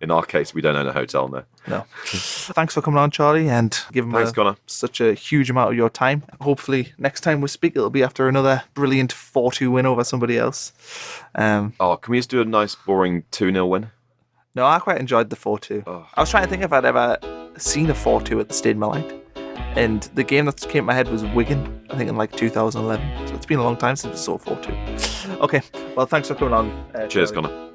in our case, we don't own a hotel now. No. Thanks for coming on, Charlie, and giving Connor. Such a huge amount of your time. Hopefully, next time we speak, it'll be after another brilliant 4-2 win over somebody else. Can we just do a nice, boring 2-0 win? No, I quite enjoyed the 4-2. Oh. I was trying to think if I'd ever seen a 4-2 at the Stade Malite. And the game that came to my head was Wigan, I think in like 2011. So it's been a long time since we saw 4-2. Okay, well, thanks for coming on. Cheers, Charlie. Connor.